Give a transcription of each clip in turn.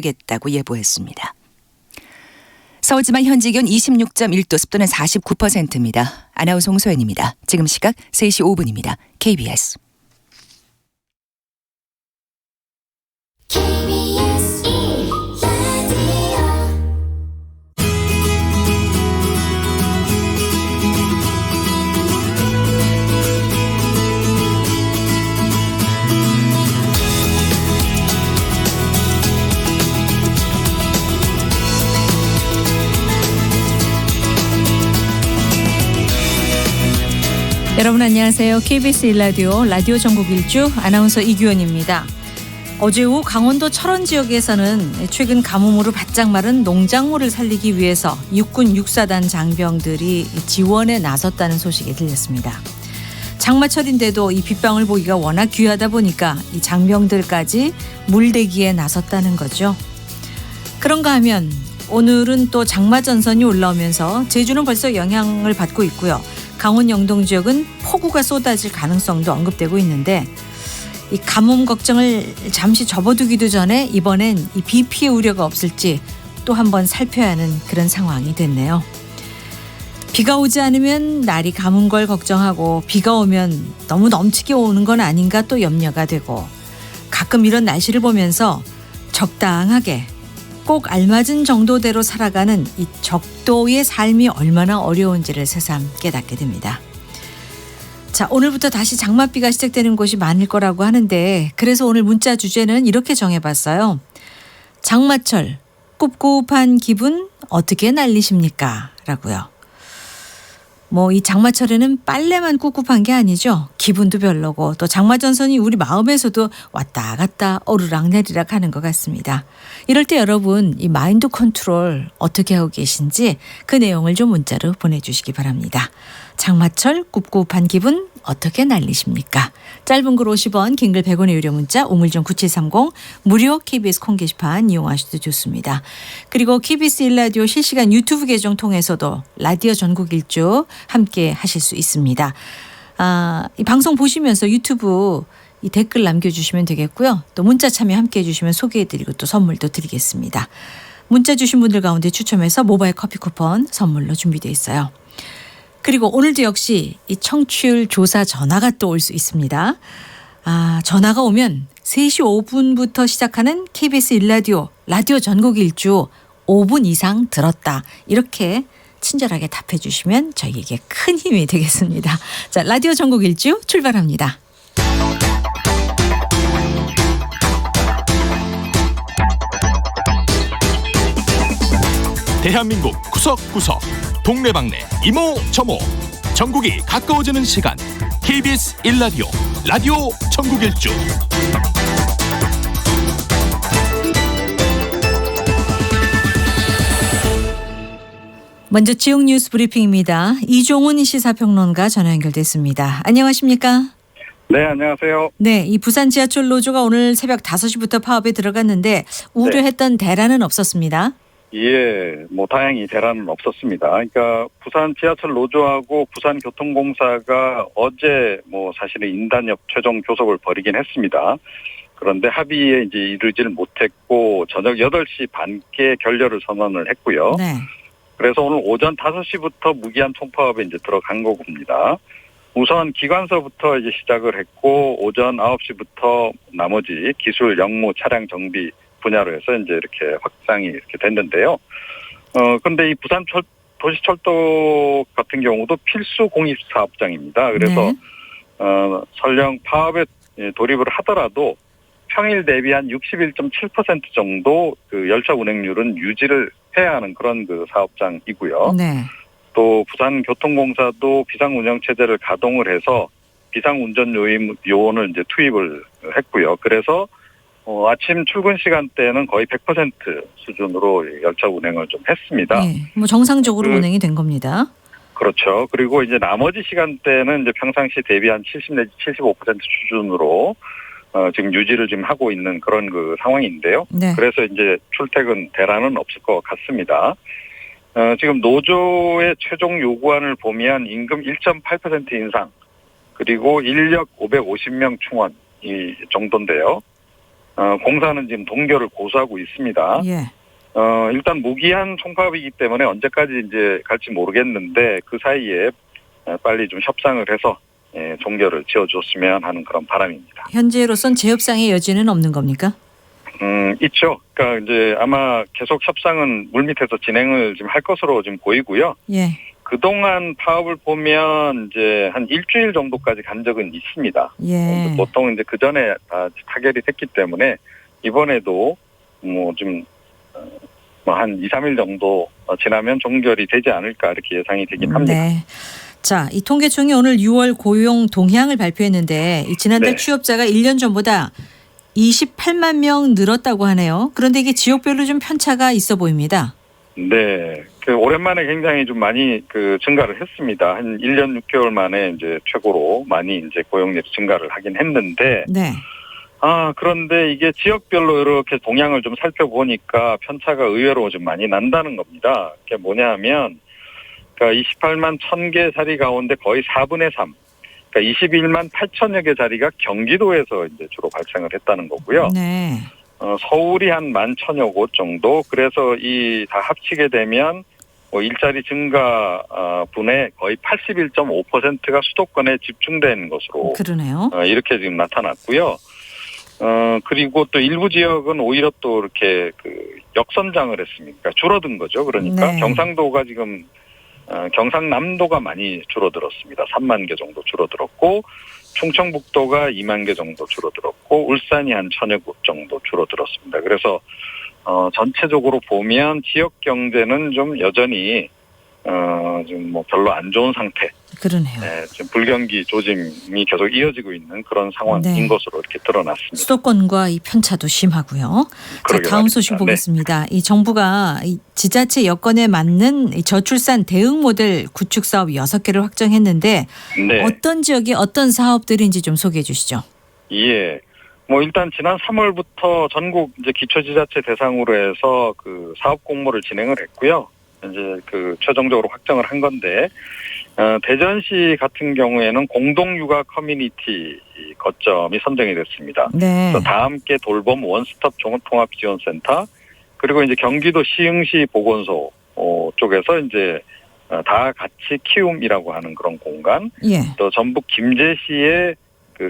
겠다고 예보했습니다. 서울지방 현지 기온 26.1도, 습도는 49%입니다. 아나운서 홍소연입니다. 지금 시각 3시 5분입니다. KBS. 여러분 안녕하세요. KBS 1라디오 라디오 전국 일주 아나운서 이규원입니다. 어제 오후 강원도 철원 지역에서는 최근 가뭄으로 바짝 마른 농작물을 살리기 위해서 육군 육사단 장병들이 지원에 나섰다는 소식이 들렸습니다. 장마철인데도 이 빗방울 보기가 워낙 귀하다 보니까 이 장병들까지 물대기에 나섰다는 거죠. 그런가 하면 오늘은 또 장마전선이 올라오면서 제주는 벌써 영향을 받고 있고요. 강원 영동 지역은 폭우가 쏟아질 가능성도 언급되고 있는데 이 가뭄 걱정을 잠시 접어두기도 전에 이번엔 이 비 피해 우려가 없을지 또 한번 살펴야 하는 그런 상황이 됐네요. 비가 오지 않으면 날이 가문 걸 걱정하고 비가 오면 너무 넘치게 오는 건 아닌가 또 염려가 되고 가끔 이런 날씨를 보면서 적당하게 꼭 알맞은 정도대로 살아가는 이 적도의 삶이 얼마나 어려운지를 새삼 깨닫게 됩니다. 자, 오늘부터 다시 장맛비가 시작되는 곳이 많을 거라고 하는데 그래서 오늘 문자 주제는 이렇게 정해봤어요. 장마철 꿉꿉한 기분 어떻게 날리십니까? 라고요. 이 장마철에는 빨래만 꿉꿉한 게 아니죠. 기분도 별로고 또 장마전선이 우리 마음에서도 왔다 갔다 오르락내리락 하는 것 같습니다. 이럴 때 여러분 이 마인드 컨트롤 어떻게 하고 계신지 그 내용을 좀 문자로 보내주시기 바랍니다. 장마철 꿉꿉한 기분 어떻게 날리십니까? 짧은 글 50원, 긴 글 100원의 유료 문자, 우물정 9730, 무료 KBS 콩 게시판 이용하셔도 좋습니다. 그리고 KBS 1라디오 실시간 유튜브 계정 통해서도 라디오 전국 일주 함께 하실 수 있습니다. 이 방송 보시면서 유튜브 이 댓글 남겨주시면 되겠고요. 또 문자 참여 함께 해주시면 소개해드리고 또 선물도 드리겠습니다. 문자 주신 분들 가운데 추첨해서 모바일 커피 쿠폰 선물로 준비되어 있어요. 그리고 오늘도 역시 이 청취율 조사 전화가 또 올 수 있습니다. 전화가 오면 3시 5분부터 시작하는 KBS 1라디오 라디오 전국 일주 5분 이상 들었다. 이렇게 친절하게 답해 주시면 저희에게 큰 힘이 되겠습니다. 자, 라디오 전국 일주 출발합니다. 대한민국 구석구석 동네방네 이모저모 전국이 가까워지는 시간 KBS 1라디오 라디오 전국 일주. 먼저 지역 뉴스 브리핑입니다. 이종훈 시사평론가 전화 연결됐습니다. 안녕하십니까? 네, 안녕하세요. 네, 이 부산 지하철 노조가 오늘 새벽 5시부터 파업에 들어갔는데 우려했던 대란은 없었습니다. 예, 다행히 대란은 없었습니다. 그러니까 부산 지하철 노조하고 부산교통공사가 어제 사실은 인단협 최종 교섭을 벌이긴 했습니다. 그런데 합의에 이제 이르지를 못했고 저녁 8시 반께 결렬을 선언을 했고요. 네. 그래서 오늘 오전 5시부터 무기한 총파업에 이제 들어간 겁니다. 우선 기관서부터 이제 시작을 했고 오전 9시부터 나머지 기술, 영무, 차량 정비 분야로 해서 이제 이렇게 확장이 이렇게 됐는데요. 근데 이 부산 도시철도 같은 경우도 필수 공입 사업장입니다. 그래서 네. 설령 파업에 돌입을 하더라도 평일 대비 한 61.7% 정도 그 열차 운행률은 유지를 해야 하는 그런 그 사업장이고요. 네. 또 부산교통공사도 비상운영체제를 가동을 해서 비상운전 요원을 이제 투입을 했고요. 그래서 아침 출근 시간대에는 거의 100% 수준으로 열차 운행을 좀 했습니다. 네. 정상적으로 운행이 된 겁니다. 그렇죠. 그리고 이제 나머지 시간대는 이제 평상시 대비 한 70 내지 75% 수준으로 지금 유지를 지금 하고 있는 그런 그 상황인데요. 네. 그래서 이제 출퇴근 대란은 없을 것 같습니다. 지금 노조의 최종 요구안을 보면 임금 1.8% 인상, 그리고 인력 550명 충원 이 정도인데요. 공사는 지금 동결을 고수하고 있습니다. 예. 일단 무기한 총파업이기 때문에 언제까지 이제 갈지 모르겠는데 그 사이에 빨리 좀 협상을 해서 종결을 지어줬으면 하는 그런 바람입니다. 현재로선 재협상의 여지는 없는 겁니까? 있죠. 그러니까 이제 아마 계속 협상은 물밑에서 진행을 지금 할 것으로 지금 보이고요. 예. 그동안 파업을 보면 이제 한 일주일 정도까지 간 적은 있습니다. 예. 보통 이제 그 전에 다 타결이 됐기 때문에 이번에도 뭐 좀 한 2, 3일 정도 지나면 종결이 되지 않을까 이렇게 예상이 되긴 합니다. 네. 자, 이 통계청이 오늘 6월 고용 동향을 발표했는데 이 지난달 네. 취업자가 1년 전보다 28만 명 늘었다고 하네요. 그런데 이게 지역별로 좀 편차가 있어 보입니다. 네. 오랜만에 굉장히 좀 많이 증가를 했습니다. 한 1년 6개월 만에 이제 최고로 많이 이제 고용률이 증가를 하긴 했는데 네. 그런데 이게 지역별로 이렇게 동향을 좀 살펴보니까 편차가 의외로 좀 많이 난다는 겁니다. 그게 뭐냐 하면, 그러니까 28만 1000개 자리 가운데 거의 4분의 3, 그러니까 21만 8천여 개 자리가 경기도에서 이제 주로 발생을 했다는 거고요. 네. 서울이 한 11,000여 곳 정도, 그래서 이 다 합치게 되면 일자리 증가 분의 거의 81.5%가 수도권에 집중된 것으로 그러네요. 이렇게 지금 나타났고요. 그리고 또 일부 지역은 오히려 또 이렇게 역선장을 했습니까? 줄어든 거죠. 그러니까 네. 경상도가 지금 경상남도가 많이 줄어들었습니다. 3만 개 정도 줄어들었고 충청북도가 2만 개 정도 줄어들었고 울산이 한 1000여 곳 정도 줄어들었습니다. 그래서 전체적으로 보면 지역 경제는 좀 여전히 좀 뭐 별로 안 좋은 상태. 그러네요. 네, 지금 불경기 조짐이 계속 이어지고 있는 그런 상황인 네. 것으로 이렇게 드러났습니다. 수도권과 이 편차도 심하고요. 자, 그러게 다음 말입니다. 소식 네. 보겠습니다. 이 정부가 이 지자체 여건에 맞는 이 저출산 대응 모델 구축 사업 6개를 확정했는데 네. 어떤 지역이 어떤 사업들인지 좀 소개해 주시죠. 예. 뭐 일단 지난 3월부터 전국 이제 기초지자체 대상으로 해서 사업 공모를 진행을 했고요. 이제 최종적으로 확정을 한 건데 대전시 같은 경우에는 공동육아 커뮤니티 거점이 선정이 됐습니다. 네. 그래서 다 함께 돌봄 원스톱 종합지원센터 그리고 이제 경기도 시흥시 보건소 쪽에서 이제 다 같이 키움이라고 하는 그런 공간, 예. 또 전북 김제시의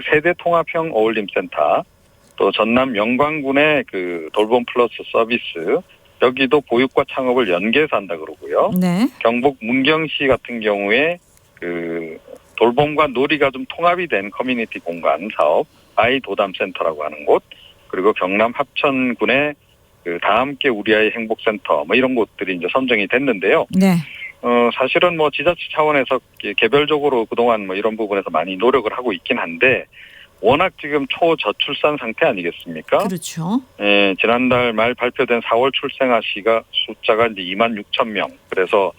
세대 통합형 어울림센터, 또 전남 영광군의 돌봄 플러스 서비스, 여기도 보육과 창업을 연계해서 한다 그러고요. 네. 경북 문경시 같은 경우에 돌봄과 놀이가 좀 통합이 된 커뮤니티 공간 사업, 아이 도담센터라고 하는 곳, 그리고 경남 합천군의 다 함께 우리 아이 행복센터 뭐 이런 곳들이 이제 선정이 됐는데요. 네. 사실은 뭐 지자체 차원에서 개별적으로 그동안 뭐 이런 부분에서 많이 노력을 하고 있긴 한데 워낙 지금 초저출산 상태 아니겠습니까? 그렇죠. 예, 지난달 말 발표된 4월 출생아 숫자가 이제 26,000명. 그래서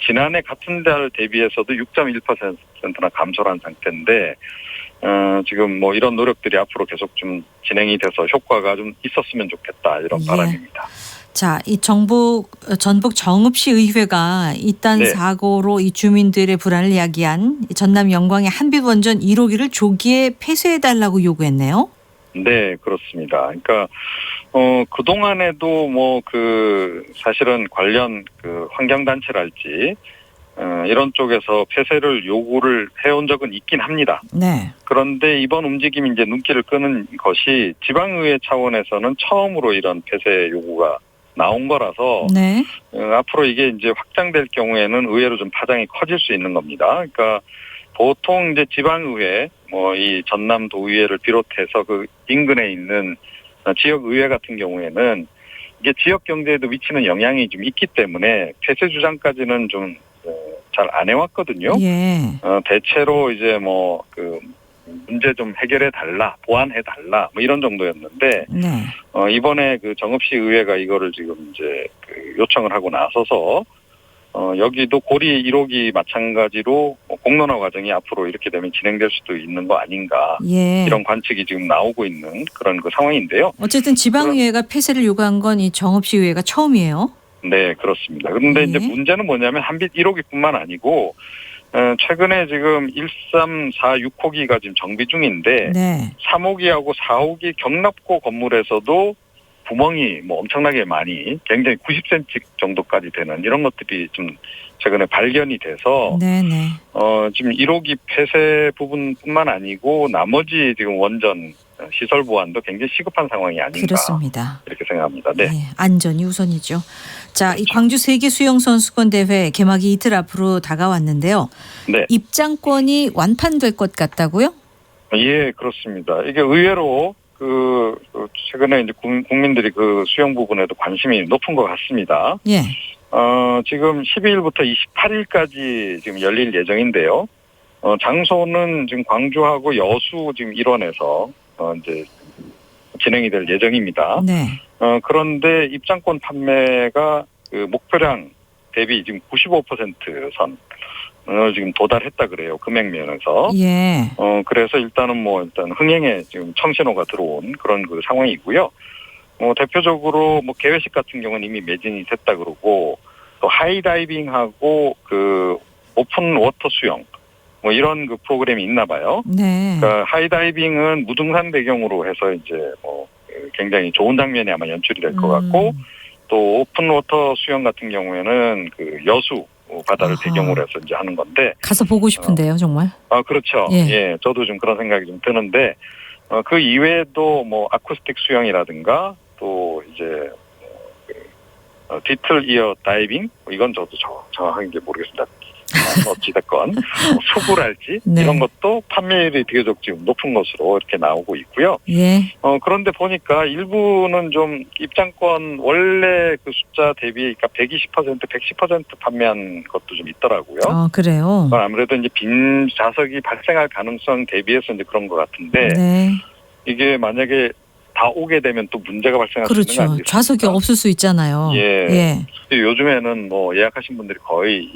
지난해 같은 달 대비해서도 6.1%나 감소한 상태인데, 지금 뭐 이런 노력들이 앞으로 계속 좀 진행이 돼서 효과가 좀 있었으면 좋겠다 이런 예. 바람입니다. 자, 이 전북 정읍시 의회가 이딴 네. 사고로 이 주민들의 불안을 야기한 이 전남 영광의 한빛원전 1호기를 조기에 폐쇄해달라고 요구했네요. 네, 그렇습니다. 그러니까 그동안에도 뭐 사실은 관련 환경단체랄지 이런 쪽에서 폐쇄를 요구를 해온 적은 있긴 합니다. 네. 그런데 이번 움직임이 이제 눈길을 끄는 것이 지방의회 차원에서는 처음으로 이런 폐쇄 요구가 나온 거라서 네. 앞으로 이게 이제 확장될 경우에는 의외로 좀 파장이 커질 수 있는 겁니다. 그러니까 보통 이제 지방의회, 뭐 이 전남도의회를 비롯해서 인근에 있는 지역의회 같은 경우에는 이게 지역 경제에도 미치는 영향이 좀 있기 때문에 폐쇄 주장까지는 좀 잘 안 해왔거든요. 예. 대체로 이제 문제 좀 해결해 달라, 보완해 달라, 뭐 이런 정도였는데 네. 이번에 정읍시 의회가 이거를 지금 이제 요청을 하고 나서서 여기도 고리 1호기 마찬가지로 공론화 과정이 앞으로 이렇게 되면 진행될 수도 있는 거 아닌가 예. 이런 관측이 지금 나오고 있는 그런 상황인데요. 어쨌든 지방의회가 폐쇄를 요구한 건 이 정읍시 의회가 처음이에요. 네, 그렇습니다. 그런데 네. 이제 문제는 뭐냐면 한빛 1호기뿐만 아니고 최근에 지금 1346호기가 지금 정비 중인데 네. 3호기하고 4호기 경납고 건물에서도 구멍이 뭐 엄청나게 많이 굉장히 90cm 정도까지 되는 이런 것들이 좀 최근에 발견이 돼서 네네. 지금 1호기 폐쇄 부분뿐만 아니고 나머지 지금 원전 시설 보안도 굉장히 시급한 상황이 아닌가 그렇습니다. 이렇게 생각합니다. 네. 네, 안전이 우선이죠. 자, 이 광주 세계 수영 선수권 대회 개막이 이틀 앞으로 다가왔는데요. 네. 입장권이 완판될 것 같다고요? 예, 그렇습니다. 이게 의외로 최근에 이제 국민들이 그 수영 부분에도 관심이 높은 것 같습니다. 예. 지금 12일부터 28일까지 지금 열릴 예정인데요. 장소는 지금 광주하고 여수 지금 일원에서 이제 진행이 될 예정입니다. 네. 그런데 입장권 판매가 그 목표량 대비 지금 95% 선을 지금 도달했다 그래요. 금액 면에서. 예. 그래서 일단 흥행에 지금 청신호가 들어온 그런 그 상황이고요. 대표적으로 뭐 개회식 같은 경우는 이미 매진이 됐다 그러고 또 하이다이빙하고 그 오픈 워터 수영 뭐 이런 그 프로그램이 있나 봐요. 네. 그러니까 하이다이빙은 무등산 배경으로 해서 이제 뭐 굉장히 좋은 장면이 아마 연출이 될 것 같고 또 오픈 워터 수영 같은 경우에는 그 여수 바다를 아하. 배경으로 해서 이제 하는 건데. 가서 보고 싶은데요, 정말. 그렇죠. 예. 예, 저도 좀 그런 생각이 좀 드는데 그 이외에도 뭐 아쿠스틱 수영이라든가 또 이제 디틀 이어 다이빙 이건 저도 정확하게 모르겠습니다. 어찌됐건 수구랄지 네. 이런 것도 판매율이 비교적 지금 높은 것으로 이렇게 나오고 있고요. 예. 그런데 보니까 일부는 좀 입장권 원래 그 숫자 대비 그러니까 120%, 110% 판매한 것도 좀 있더라고요. 그래요. 그건 아무래도 이제 빈 좌석이 발생할 가능성 대비해서 이제 그런 것 같은데 네. 이게 만약에 다 오게 되면 또 문제가 발생할 수 있는 거 그렇죠. 아니겠습니까? 좌석이 없을 수 있잖아요. 예. 요즘에는 뭐 예약하신 분들이 거의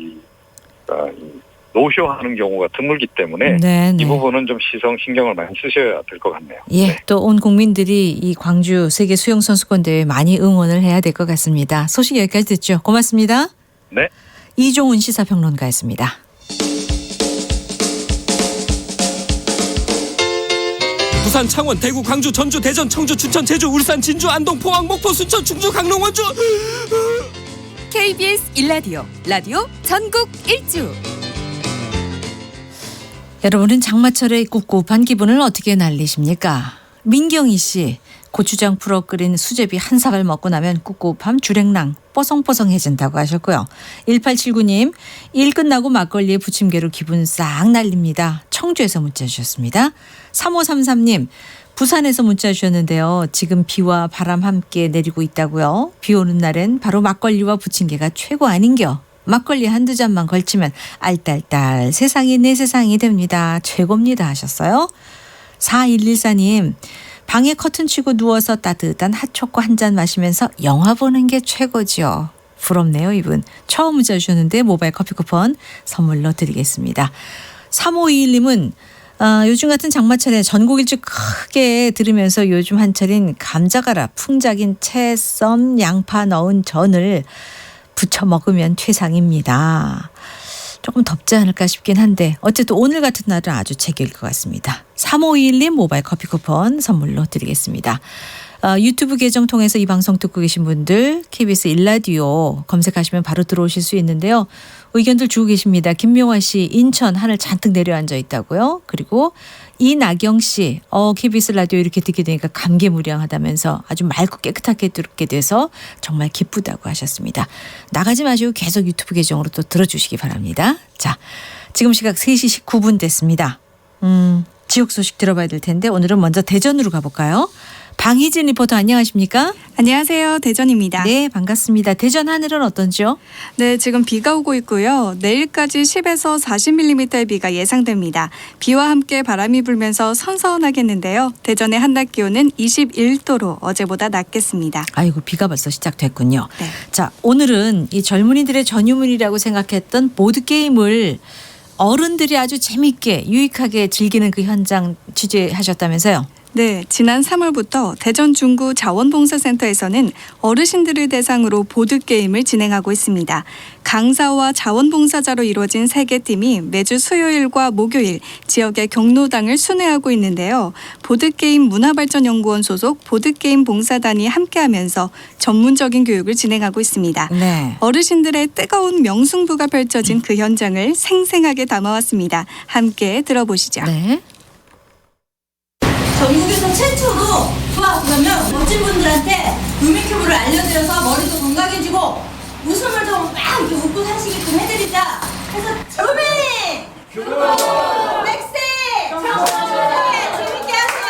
노쇼하는 경우가 드물기 때문에 네. 이 부분은 좀 신경을 많이 쓰셔야 될 것 같네요. 예, 네. 또 온 국민들이 이 광주 세계 수영 선수권 대회 많이 응원을 해야 될 것 같습니다. 소식 여기까지 듣죠. 고맙습니다. 네. 이종훈 시사평론가였습니다. 부산, 창원, 대구, 광주, 전주, 대전, 청주, 춘천, 제주, 울산, 진주, 안동, 포항, 목포, 순천, 충주, 강릉, 원주. KBS 1라디오 라디오 전국 일주. 여러분은 장마철의 꿉꿉한 기분을 어떻게 날리십니까? 민경희 씨, 고추장 풀어 끓인 수제비 한 사발 먹고 나면 꿉꿉함 주랭랑 뽀송뽀송해진다고 하셨고요. 1879님, 일 끝나고 막걸리에 부침개로 기분 싹 날립니다. 청주에서 문자 주셨습니다. 3533님, 부산에서 문자 주셨는데요. 지금 비와 바람 함께 내리고 있다고요. 비 오는 날엔 바로 막걸리와 부침개가 최고 아닌겨. 막걸리 한두 잔만 걸치면 알딸딸 세상이 내 세상이 됩니다. 최고입니다 하셨어요. 4114님, 방에 커튼 치고 누워서 따뜻한 핫초코 한 잔 마시면서 영화 보는 게 최고죠. 부럽네요 이분. 처음 문자 주셨는데 모바일 커피 쿠폰 선물로 드리겠습니다. 3521님은 요즘 같은 장마철에 전국 일주 크게 들으면서 요즘 한철인 감자가라 풍작인 채, 썸, 양파 넣은 전을 부쳐 먹으면 최상입니다. 조금 덥지 않을까 싶긴 한데 어쨌든 오늘 같은 날은 아주 제격일 것 같습니다. 3521님 모바일 커피 쿠폰 선물로 드리겠습니다. 유튜브 계정 통해서 이 방송 듣고 계신 분들 KBS 1라디오 검색하시면 바로 들어오실 수 있는데요. 의견들 주고 계십니다. 김명화 씨, 인천 하늘 잔뜩 내려앉아 있다고요. 그리고 이나경 씨, KBS 라디오 이렇게 듣게 되니까 감개무량하다면서 아주 맑고 깨끗하게 듣게 돼서 정말 기쁘다고 하셨습니다. 나가지 마시고 계속 유튜브 계정으로 또 들어주시기 바랍니다. 자, 지금 시각 3시 19분 됐습니다. 지역 소식 들어봐야 될 텐데 오늘은 먼저 대전으로 가볼까요? 방희진 리포터 안녕하십니까? 안녕하세요. 대전입니다. 네, 반갑습니다. 대전 하늘은 어떤지요? 네, 지금 비가 오고 있고요. 내일까지 10에서 40mm의 비가 예상됩니다. 비와 함께 바람이 불면서 선선하겠는데요. 대전의 한낮 기온은 21도로 어제보다 낮겠습니다. 아이고, 비가 벌써 시작됐군요. 네. 자, 오늘은 이 젊은이들의 전유물이라고 생각했던 보드게임을 어른들이 아주 재밌게 유익하게 즐기는 그 현장 취재하셨다면서요? 네, 지난 3월부터 대전 중구 자원봉사센터에서는 어르신들을 대상으로 보드게임을 진행하고 있습니다. 강사와 자원봉사자로 이루어진 3개 팀이 매주 수요일과 목요일 지역의 경로당을 순회하고 있는데요. 보드게임 문화발전연구원 소속 보드게임 봉사단이 함께하면서 전문적인 교육을 진행하고 있습니다. 네. 어르신들의 뜨거운 명승부가 펼쳐진 그 현장을 생생하게 담아왔습니다. 함께 들어보시죠. 네. 전국에서 최초로 그러면 멋진 분들한테 루미큐브를 알려드려서 머리도 건강해지고 웃음을 좀 막 이렇게 웃고 사시게끔 해드리자. 그래서 루미! 백세! 재밌게 하세요.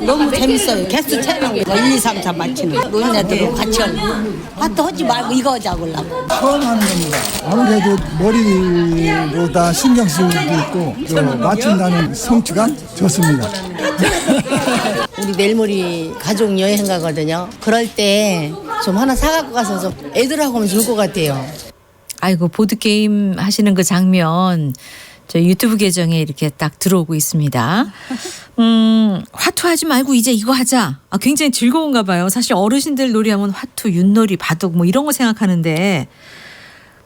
너무 재밌어요. 개수 채는 거 1, 2, 3, 4 맞추는 노인네들하고 같이 하는 하도 하지 말고 이거 하자고 처음 하는 겁니다. 아무래도 머리보다 신경 쓸 수도 있고 또 맞춘다는 성취감 좋습니다. 우리 내일모레 가족 여행 가거든요. 그럴 때 좀 하나 사갖고 가서 좀 애들하고 하면 좋을 것 같아요. 아이고 보드게임 하시는 그 장면 저 유튜브 계정에 이렇게 딱 들어오고 있습니다. 화투하지 말고 이제 이거 하자. 굉장히 즐거운가 봐요. 사실 어르신들 놀이하면 화투, 윷놀이, 바둑 뭐 이런 거 생각하는데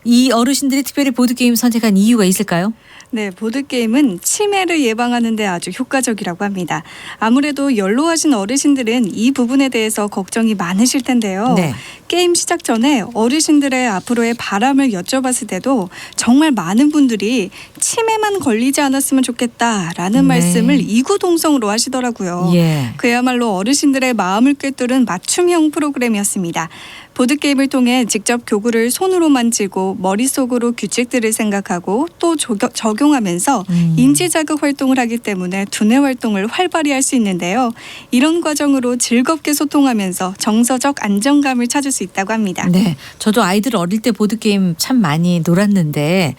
이 어르신들이 특별히 보드게임 선택한 이유가 있을까요? 네, 보드게임은 치매를 예방하는 데 아주 효과적이라고 합니다. 아무래도 연로하신 어르신들은 이 부분에 대해서 걱정이 많으실 텐데요. 네. 게임 시작 전에 어르신들의 앞으로의 바람을 여쭤봤을 때도 정말 많은 분들이 치매만 걸리지 않았으면 좋겠다라는 네. 말씀을 이구동성으로 하시더라고요. 예. 그야말로 어르신들의 마음을 꿰뚫은 맞춤형 프로그램이었습니다. 보드게임을 통해 직접 교구를 손으로 만지고 머릿속으로 규칙들을 생각하고 또 적용하면서 인지자극 활동을 하기 때문에 두뇌 활동을 활발히 할 수 있는데요. 이런 과정으로 즐겁게 소통하면서 정서적 안정감을 찾을 수 있다고 합니다. 네, 저도 아이들 어릴 때 보드게임 참 많이 놀았는데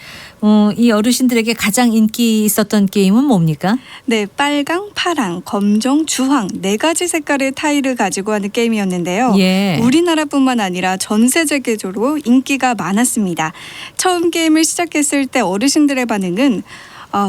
이 어르신들에게 가장 인기 있었던 게임은 뭡니까? 네, 빨강, 파랑, 검정, 주황 4가지 색깔의 타일을 가지고 하는 게임이었는데요. 예. 우리나라뿐만 아니라 전 세계적으로 인기가 많았습니다. 처음 게임을 시작했을 때 어르신들의 반응은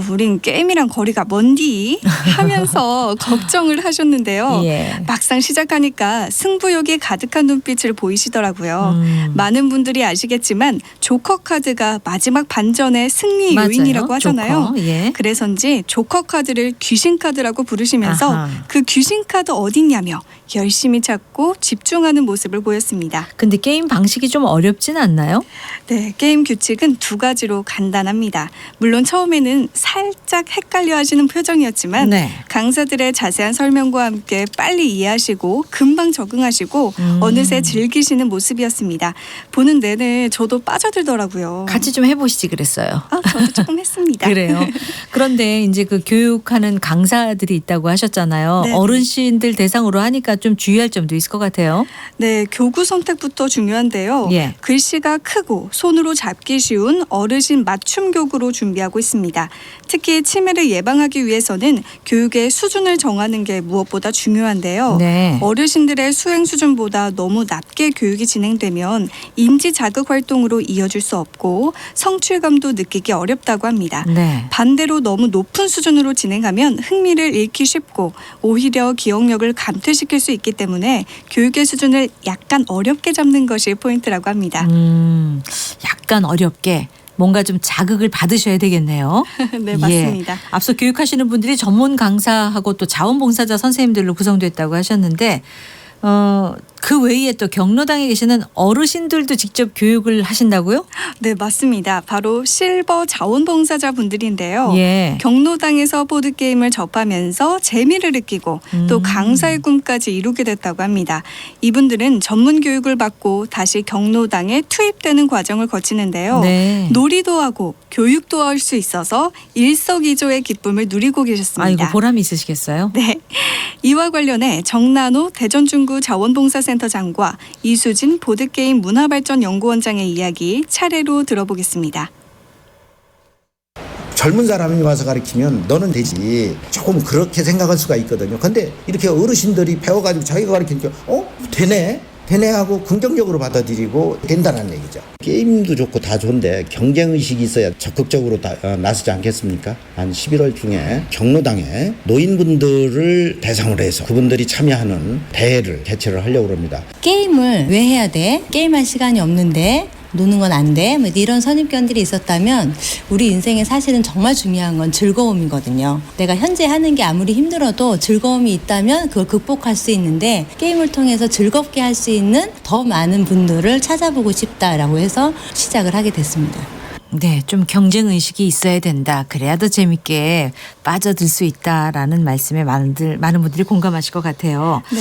우린 게임이랑 거리가 먼디 하면서 걱정을 하셨는데요. 예. 막상 시작하니까 승부욕이 가득한 눈빛을 보이시더라고요. 많은 분들이 아시겠지만 조커 카드가 마지막 반전의 승리 맞아요. 요인이라고 하잖아요. 조커. 예. 그래서인지 조커 카드를 귀신 카드라고 부르시면서 아하. 그 귀신 카드 어딨냐며 열심히 찾고 집중하는 모습을 보였습니다. 근데 게임 방식이 좀 어렵진 않나요? 네, 게임 규칙은 2가지로 간단합니다. 물론 처음에는 살짝 헷갈려 하시는 표정이었지만 네. 강사들의 자세한 설명과 함께 빨리 이해하시고 금방 적응하시고 어느새 즐기시는 모습이었습니다. 보는 내내 저도 빠져들더라고요. 같이 좀 해보시지 그랬어요. 저도 조금 했습니다. 그래요. 그런데 이제 그 교육하는 강사들이 있다고 하셨잖아요. 네. 어르신들 대상으로 하니까 좀 주의할 점도 있을 것 같아요. 네, 교구 선택부터 중요한데요. 예. 글씨가 크고 손으로 잡기 쉬운 어르신 맞춤 교구로 준비하고 있습니다. 특히 치매를 예방하기 위해서는 교육의 수준을 정하는 게 무엇보다 중요한데요. 네. 어르신들의 수행 수준보다 너무 낮게 교육이 진행되면 인지 자극 활동으로 이어질 수 없고 성취감도 느끼기 어렵다고 합니다. 네. 반대로 너무 높은 수준으로 진행하면 흥미를 잃기 쉽고 오히려 기억력을 감퇴시킬 수 있기 때문에 교육의 수준을 약간 어렵게 잡는 것이 포인트라고 합니다. 약간 어렵게 뭔가 좀 자극을 받으셔야 되겠네요. 네, 맞습니다. 예. 앞서 교육하시는 분들이 전문 강사하고 또 자원봉사자 선생님들로 구성됐다고 하셨는데 그 외에 또 경로당에 계시는 어르신들도 직접 교육을 하신다고요? 네, 맞습니다. 바로 실버 자원봉사자 분들인데요. 예. 경로당에서 보드게임을 접하면서 재미를 느끼고 또 강사의 꿈까지 이루게 됐다고 합니다. 이분들은 전문 교육을 받고 다시 경로당에 투입되는 과정을 거치는데요. 네. 놀이도 하고 교육도 할 수 있어서 일석이조의 기쁨을 누리고 계셨습니다. 아이고 보람이 있으시겠어요? 네. 이와 관련해 정난호 대전중구 자원봉사센터장과 이수진 보드게임 문화발전연구원장의 이야기 차례로 들어보겠습니다. 젊은 사람이 와서 가르치면 너는 되지 조금 그렇게 생각할 수가 있거든요. 근데 이렇게 어르신들이 배워가지고 자기가 가르치니까 되네 되뇌하고 긍정적으로 받아들이고 된다는 얘기죠. 게임도 좋고 다 좋은데 경쟁의식이 있어야 적극적으로 나서지 않겠습니까? 한 11월 중에 경로당에 노인분들을 대상으로 해서 그분들이 참여하는 대회를 개최를 하려고 합니다. 게임을 왜 해야 돼? 게임할 시간이 없는데 노는 건 안 돼? 뭐 이런 선입견들이 있었다면 우리 인생에 사실은 정말 중요한 건 즐거움이거든요. 내가 현재 하는 게 아무리 힘들어도 즐거움이 있다면 그걸 극복할 수 있는데 게임을 통해서 즐겁게 할 수 있는 더 많은 분들을 찾아보고 싶다라고 해서 시작을 하게 됐습니다. 네, 좀 경쟁 의식이 있어야 된다. 그래야 더 재밌게 빠져들 수 있다라는 말씀에 많은 분들이 공감하실 것 같아요. 네.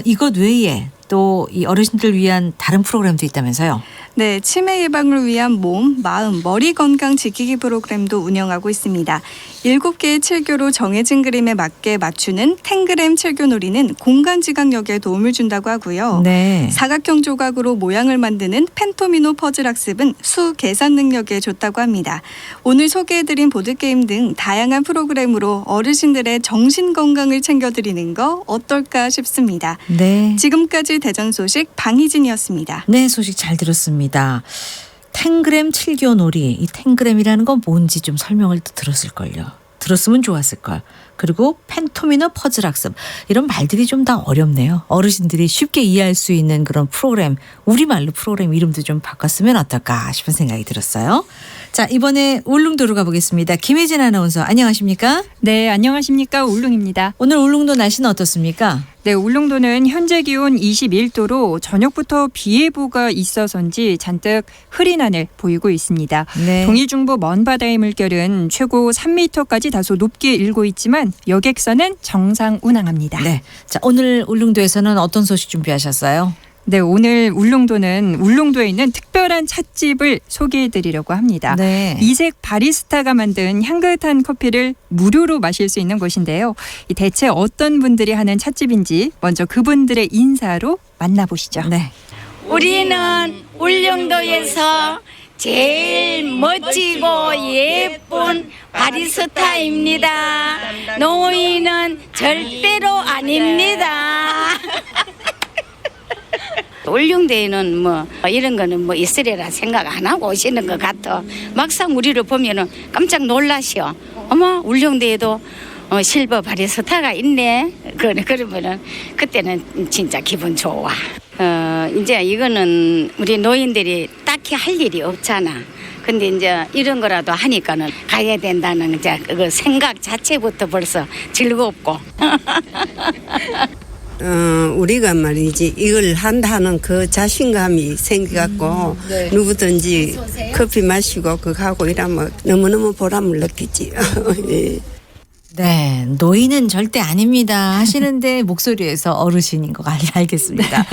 이것 외에 또 이 어르신들 위한 다른 프로그램도 있다면서요? 네, 치매 예방을 위한 몸, 마음, 머리 건강 지키기 프로그램도 운영하고 있습니다. 7개의 칠교로 정해진 그림에 맞게 맞추는 탱그램 칠교놀이는 공간지각력에 도움을 준다고 하고요. 네. 사각형 조각으로 모양을 만드는 펜토미노 퍼즐 학습은 수 계산 능력에 좋다고 합니다. 오늘 소개해드린 보드게임 등 다양한 프로그램으로 어르신들의 정신 건강을 챙겨드리는 거 어떨까 싶습니다. 네. 지금까지 대전 소식 방희진이었습니다. 네, 소식 잘 들었습니다. 탱그램 칠교놀이, 이 탱그램이라는 건 뭔지 좀 설명을 들었을걸요. 들었으면 좋았을걸. 그리고 펜토미노 퍼즐 학습, 이런 말들이 좀 다 어렵네요. 어르신들이 쉽게 이해할 수 있는 그런 프로그램, 우리말로 프로그램 이름도 좀 바꿨으면 어떨까 싶은 생각이 들었어요. 자, 이번에 울릉도로 가보겠습니다. 김혜진 아나운서, 안녕하십니까? 네, 안녕하십니까. 울릉입니다. 오늘 울릉도 날씨는 어떻습니까? 네, 울릉도는 현재 기온 21도로 저녁부터 비 예보가 있어서인지 잔뜩 흐린 하늘 보이고 있습니다. 네. 동해중부 먼바다의 물결은 최고 3m까지 다소 높게 일고 있지만 여객선은 정상 운항합니다. 네. 자, 오늘 울릉도에서는 어떤 소식 준비하셨어요? 네, 오늘 울릉도에 있는 특별한 찻집을 소개해드리려고 합니다. 네. 이색 바리스타가 만든 향긋한 커피를 무료로 마실 수 있는 곳인데요. 대체 어떤 분들이 하는 찻집인지 먼저 그분들의 인사로 만나보시죠. 네. 우리는 울릉도에서 제일 멋지고 예쁜 바리스타입니다. 노인은 절대로 아닙니다. 울릉도에는 뭐 이런 거는 뭐 있으리라 생각 안 하고 오시는 것 같아. 막상 우리를 보면은 깜짝 놀라시오. 어머, 울릉도에도 실버 바리스타가 있네. 그러면은 그때는 진짜 기분 좋아. 이제 이거는 우리 노인들이 딱히 할 일이 없잖아. 근데 이제 이런 거라도 하니까는 가야 된다는 이제 그 생각 자체부터 벌써 즐겁고. 우리가 말이지 이걸 한다는 그 자신감이 생겨갖고 누구든지 커피 마시고 그거 하고 이러면 너무너무 보람을 느끼지. 예. 네, 노인은 절대 아닙니다 하시는데 목소리에서 어르신인 거 알겠습니다.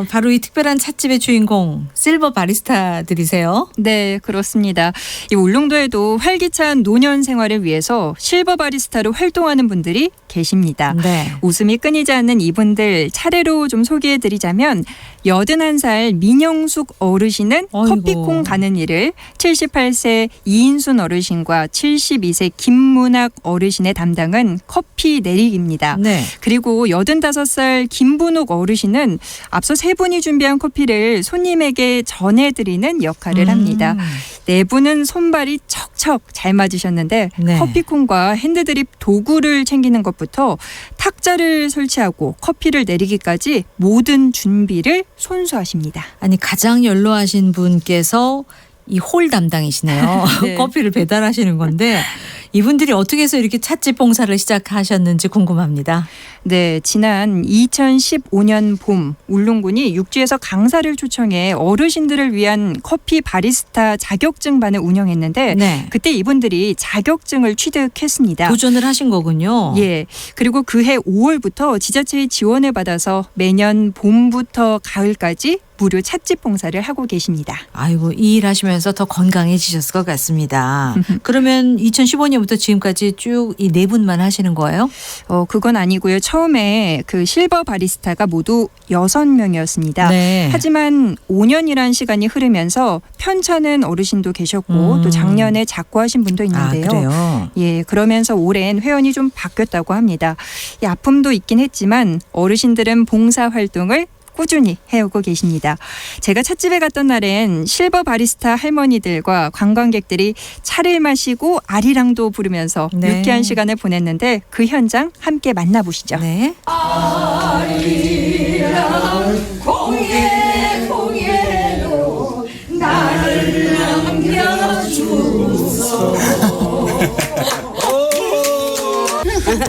바로 이 특별한 찻집의 주인공 실버 바리스타들이세요? 네, 그렇습니다. 이 울릉도에도 활기찬 노년 생활을 위해서 실버 바리스타로 활동하는 분들이 계십니다. 네. 웃음이 끊이지 않는 이분들 차례로 좀 소개해드리자면 81살 민영숙 어르신은 아이고. 커피콩 가는 일을 78세 이인순 어르신과 72세 김문학 어르신의 담당은 커피 내리기입니다. 네. 그리고 85살 김분옥 어르신은 앞서 세 분이 준비한 커피를 손님에게 전해드리는 역할을 합니다. 네 분은 손발이 척척 잘 맞으셨는데 네. 커피콩과 핸드드립 도구를 챙기는 것부터 탁자를 설치하고 커피를 내리기까지 모든 준비를 손수하십니다. 아니, 가장 연로하신 분께서 이 홀 담당이시네요. 네. 커피를 배달하시는 건데 이분들이 어떻게 해서 이렇게 찻집 봉사를 시작하셨는지 궁금합니다. 네, 지난 2015년 봄 울릉군이 육지에서 강사를 초청해 어르신들을 위한 커피 바리스타 자격증반을 운영했는데 네. 그때 이분들이 자격증을 취득했습니다. 도전을 하신 거군요. 예. 그리고 그해 5월부터 지자체의 지원을 받아서 매년 봄부터 가을까지 무료 찻집 봉사를 하고 계십니다. 아이고, 이 일 하시면서 더 건강해지셨을 것 같습니다. 그러면 2015년부터 지금까지 쭉 이 네 분만 하시는 거예요? 그건 아니고요. 처음에 그 실버 바리스타가 모두 6명이었습니다. 네. 하지만 5년이라는 시간이 흐르면서 편찮은 어르신도 계셨고 또 작년에 작고하신 분도 있는데요. 아, 그래요? 예, 그러면서 올해는 회원이 좀 바뀌었다고 합니다. 이 아픔도 있긴 했지만 어르신들은 봉사 활동을 꾸준히 해오고 계십니다. 제가 찻집에 갔던 날엔 실버 바리스타 할머니들과 관광객들이 차를 마시고 아리랑도 부르면서 네. 유쾌한 시간을 보냈는데 그 현장 함께 만나보시죠. 네. 공예로 나를 남겨주소.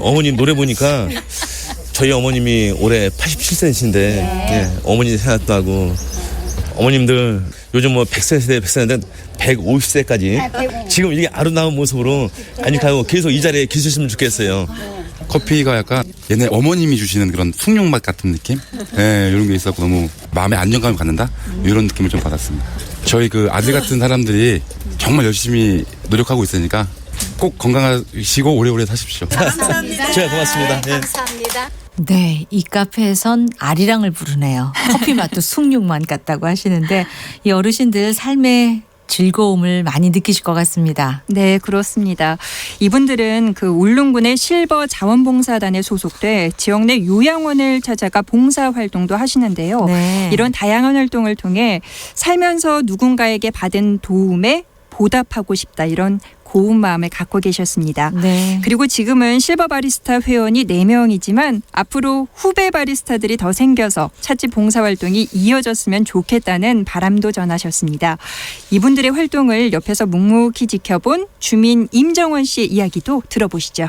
어머님 노래 보니까 저희 어머님이 올해 87세이신데 예, 어머니 생각도 하고 어머님들 요즘 뭐 100세 세대 100세인데 150세까지 지금 이게 아름다운 모습으로 안익하고 계속 이 자리에 계셨으면 좋겠어요. 커피가 약간 옛날 어머님이 주시는 그런 숭늉맛 같은 느낌? 예, 이런 게 있었고 너무 마음에 안정감을 갖는다? 이런 느낌을 좀 받았습니다. 저희 그 아들 같은 사람들이 정말 열심히 노력하고 있으니까 꼭 건강하시고 오래오래 사십시오. 감사합니다. 제가 고맙습니다. 예. 감사합니다. 네, 이 카페에선 아리랑을 부르네요. 커피 맛도 숭늉만 같다고 하시는데 이 어르신들 삶의 즐거움을 많이 느끼실 것 같습니다. 네, 그렇습니다. 이분들은 그 울릉군의 실버 자원봉사단에 소속돼 지역 내 요양원을 찾아가 봉사활동도 하시는데요. 네. 이런 다양한 활동을 통해 살면서 누군가에게 받은 도움에 보답하고 싶다 이런 고운 마음을 갖고 계셨습니다. 네. 그리고 지금은 실버 바리스타 회원이 4명이지만 앞으로 후배 바리스타들이 더 생겨서 찻집 봉사활동이 이어졌으면 좋겠다는 바람도 전하셨습니다. 이분들의 활동을 옆에서 묵묵히 지켜본 주민 임정원 씨의 이야기도 들어보시죠.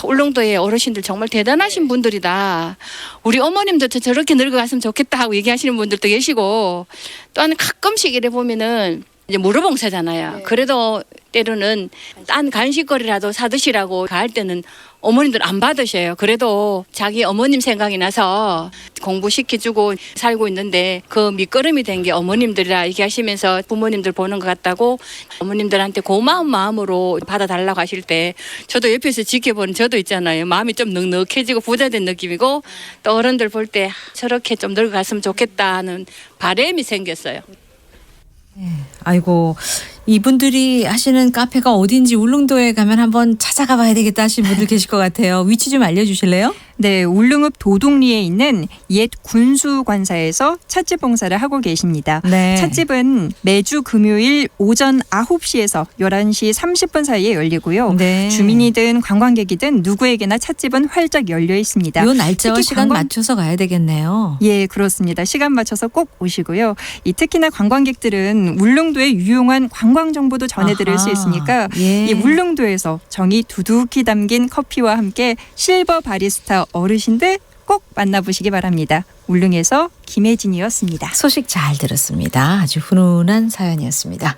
울릉도의 어르신들 정말 대단하신 분들이다. 우리 어머님도 저렇게 늙어갔으면 좋겠다 하고 얘기하시는 분들도 계시고 또한 가끔씩 이래 보면은 이제 무료봉사잖아요. 그래도 때로는 딴 간식거리라도 사드시라고 갈 때는 어머님들 안 받으셔요. 그래도 자기 어머님 생각이 나서 공부시켜주고 살고 있는데 그 밑거름이 된 게 어머님들이라 얘기하시면서 부모님들 보는 것 같다고 어머님들한테 고마운 마음으로 받아달라고 하실 때 저도 옆에서 지켜보는 저도 있잖아요. 마음이 좀 넉넉해지고 부자된 느낌이고 또 어른들 볼 때 저렇게 좀 늙어갔으면 좋겠다 하는 바람이 생겼어요. 아이고, 이분들이 하시는 카페가 어딘지 울릉도에 가면 한번 찾아가 봐야 되겠다 하시는 분들 계실 것 같아요. 위치 좀 알려주실래요? 네, 울릉읍 도동리에 있는 옛 군수관사에서 찻집 봉사를 하고 계십니다. 네. 찻집은 매주 금요일 오전 9시에서 11시 30분 사이에 열리고요. 네. 주민이든 관광객이든 누구에게나 찻집은 활짝 열려 있습니다. 요 날짜와 특히 시간 맞춰서 가야 되겠네요. 예, 그렇습니다. 시간 맞춰서 꼭 오시고요. 특히나 관광객들은 울릉도의 유용한 관광 정보도 전해드릴 수 있으니까 예. 이 울릉도에서 정이 두둑히 담긴 커피와 함께 실버 바리스타 어르신들 꼭 만나보시기 바랍니다. 울릉에서 김혜진이었습니다. 소식 잘 들었습니다. 아주 훈훈한 사연이었습니다.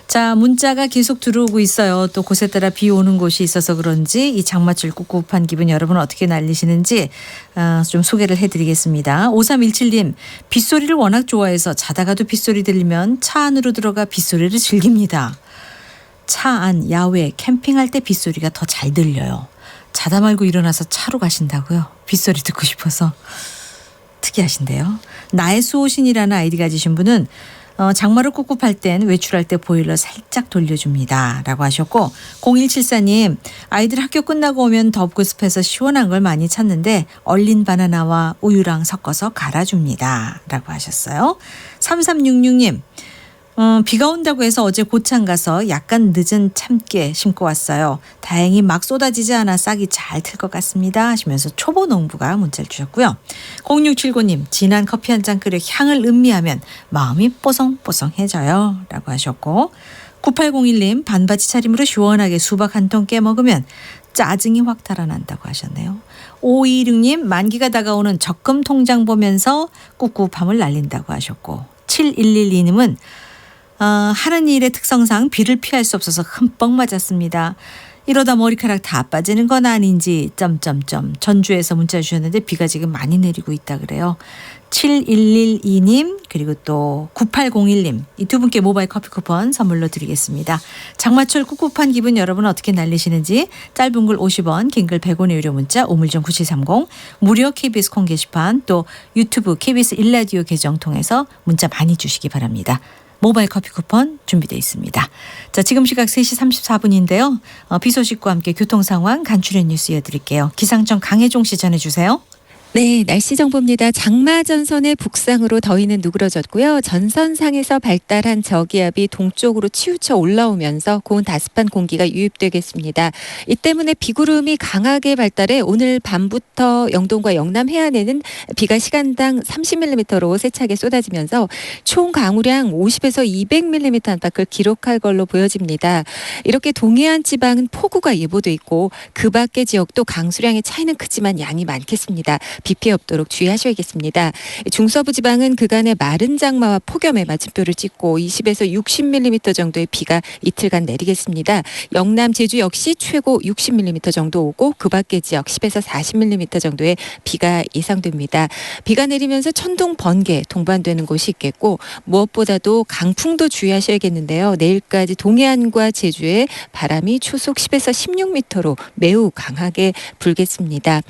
자, 문자가 계속 들어오고 있어요. 또 곳에 따라 비 오는 곳이 있어서 그런지 이 장마철 꿉꿉한 기분 여러분 어떻게 날리시는지 좀 소개를 해드리겠습니다. 5317님, 빗소리를 워낙 좋아해서 자다가도 빗소리 들리면 차 안으로 들어가 빗소리를 즐깁니다. 차 안, 야외, 캠핑할 때 빗소리가 더 잘 들려요. 자다 말고 일어나서 차로 가신다고요? 빗소리 듣고 싶어서. 특이하신데요. 나의 수호신이라는 아이디 가지신 분은 장마를 꿉꿉할 땐 외출할 때 보일러 살짝 돌려줍니다 라고 하셨고, 0174님, 아이들 학교 끝나고 오면 덥고 습해서 시원한 걸 많이 찾는데 얼린 바나나와 우유랑 섞어서 갈아줍니다 라고 하셨어요. 3366님, 비가 온다고 해서 어제 고창 가서 약간 늦은 참깨 심고 왔어요. 다행히 막 쏟아지지 않아 싹이 잘 틀 것 같습니다 하시면서 초보 농부가 문자를 주셨고요. 0679님, 진한 커피 한 잔 끓여 향을 음미하면 마음이 뽀송뽀송해져요 라고 하셨고, 9801님, 반바지 차림으로 시원하게 수박 한 통 깨먹으면 짜증이 확 달아난다고 하셨네요. 526님, 만기가 다가오는 적금 통장 보면서 꿉꿉함을 날린다고 하셨고, 7112님은 하는 일의 특성상 비를 피할 수 없어서 흠뻑 맞았습니다. 이러다 머리카락 다 빠지는 건 아닌지 점점점 전주에서 문자 주셨는데 비가 지금 많이 내리고 있다 그래요. 7112님 그리고 또 9801님 이 두 분께 모바일 커피 쿠폰 선물로 드리겠습니다. 장마철 꿉꿉한 기분 여러분 어떻게 날리시는지 짧은 글 50원, 긴 글 100원의 유료 문자 우물정 9730 무료 KBS 콩 게시판 또 유튜브 KBS 일라디오 계정 통해서 문자 많이 주시기 바랍니다. 모바일 커피 쿠폰 준비되어 있습니다. 자, 지금 시각 3시 34분인데요. 비 소식과 함께 교통 상황 간추린 뉴스 이어드릴게요. 기상청 강혜종 씨 전해주세요. 네, 날씨 정보입니다. 장마 전선의 북상으로 더위는 누그러졌고요. 전선상에서 발달한 저기압이 동쪽으로 치우쳐 올라오면서 고온 다습한 공기가 유입되겠습니다. 이 때문에 비구름이 강하게 발달해 오늘 밤부터 영동과 영남 해안에는 비가 시간당 30mm로 세차게 쏟아지면서 총 강우량 50에서 200mm 안팎을 기록할 걸로 보여집니다. 이렇게 동해안 지방은 폭우가 예보돼 있고 그 밖의 지역도 강수량의 차이는 크지만 양이 많겠습니다. 비 피해 없도록 주의하셔야겠습니다. 중서부 지방은 그간의 마른 장마와 폭염에 마침표를 찍고 20에서 60mm 정도의 비가 이틀간 내리겠습니다. 영남 제주 역시 최고 60mm 정도 오고 그 밖의 지역 10에서 40mm 정도의 비가 예상됩니다. 비가 내리면서 천둥, 번개 동반되는 곳이 있겠고 무엇보다도 강풍도 주의하셔야겠는데요. 내일까지 동해안과 제주에 바람이 초속 10에서 16m로 매우 강하게 불겠습니다.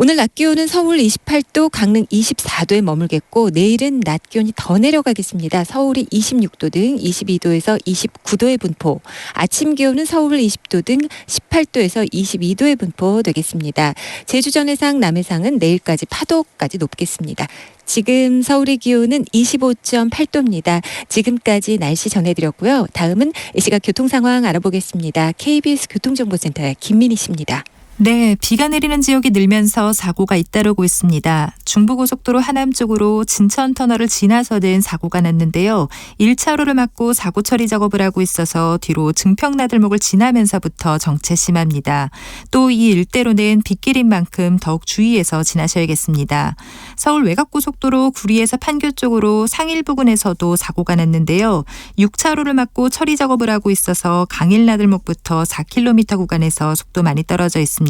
오늘 낮 기온은 서울 28도, 강릉 24도에 머물겠고 내일은 낮 기온이 더 내려가겠습니다. 서울이 26도 등 22도에서 29도의 분포, 아침 기온은 서울 20도 등 18도에서 22도의 분포 되겠습니다. 제주 전해상, 남해상은 내일까지 파도까지 높겠습니다. 지금 서울의 기온은 25.8도입니다. 지금까지 날씨 전해드렸고요. 다음은 이 시각 교통 상황 알아보겠습니다. KBS 교통정보센터의 김민희 씨입니다. 네, 비가 내리는 지역이 늘면서 사고가 잇따르고 있습니다. 중부고속도로 하남 쪽으로 진천터널을 지나서는 사고가 났는데요. 1차로를 막고 사고 처리 작업을 하고 있어서 뒤로 증평나들목을 지나면서부터 정체 심합니다. 또 이 일대로는 빗길인 만큼 더욱 주의해서 지나셔야겠습니다. 서울 외곽고속도로 구리에서 판교 쪽으로 상일 부근에서도 사고가 났는데요. 6차로를 막고 처리 작업을 하고 있어서 강일나들목부터 4km 구간에서 속도 많이 떨어져 있습니다.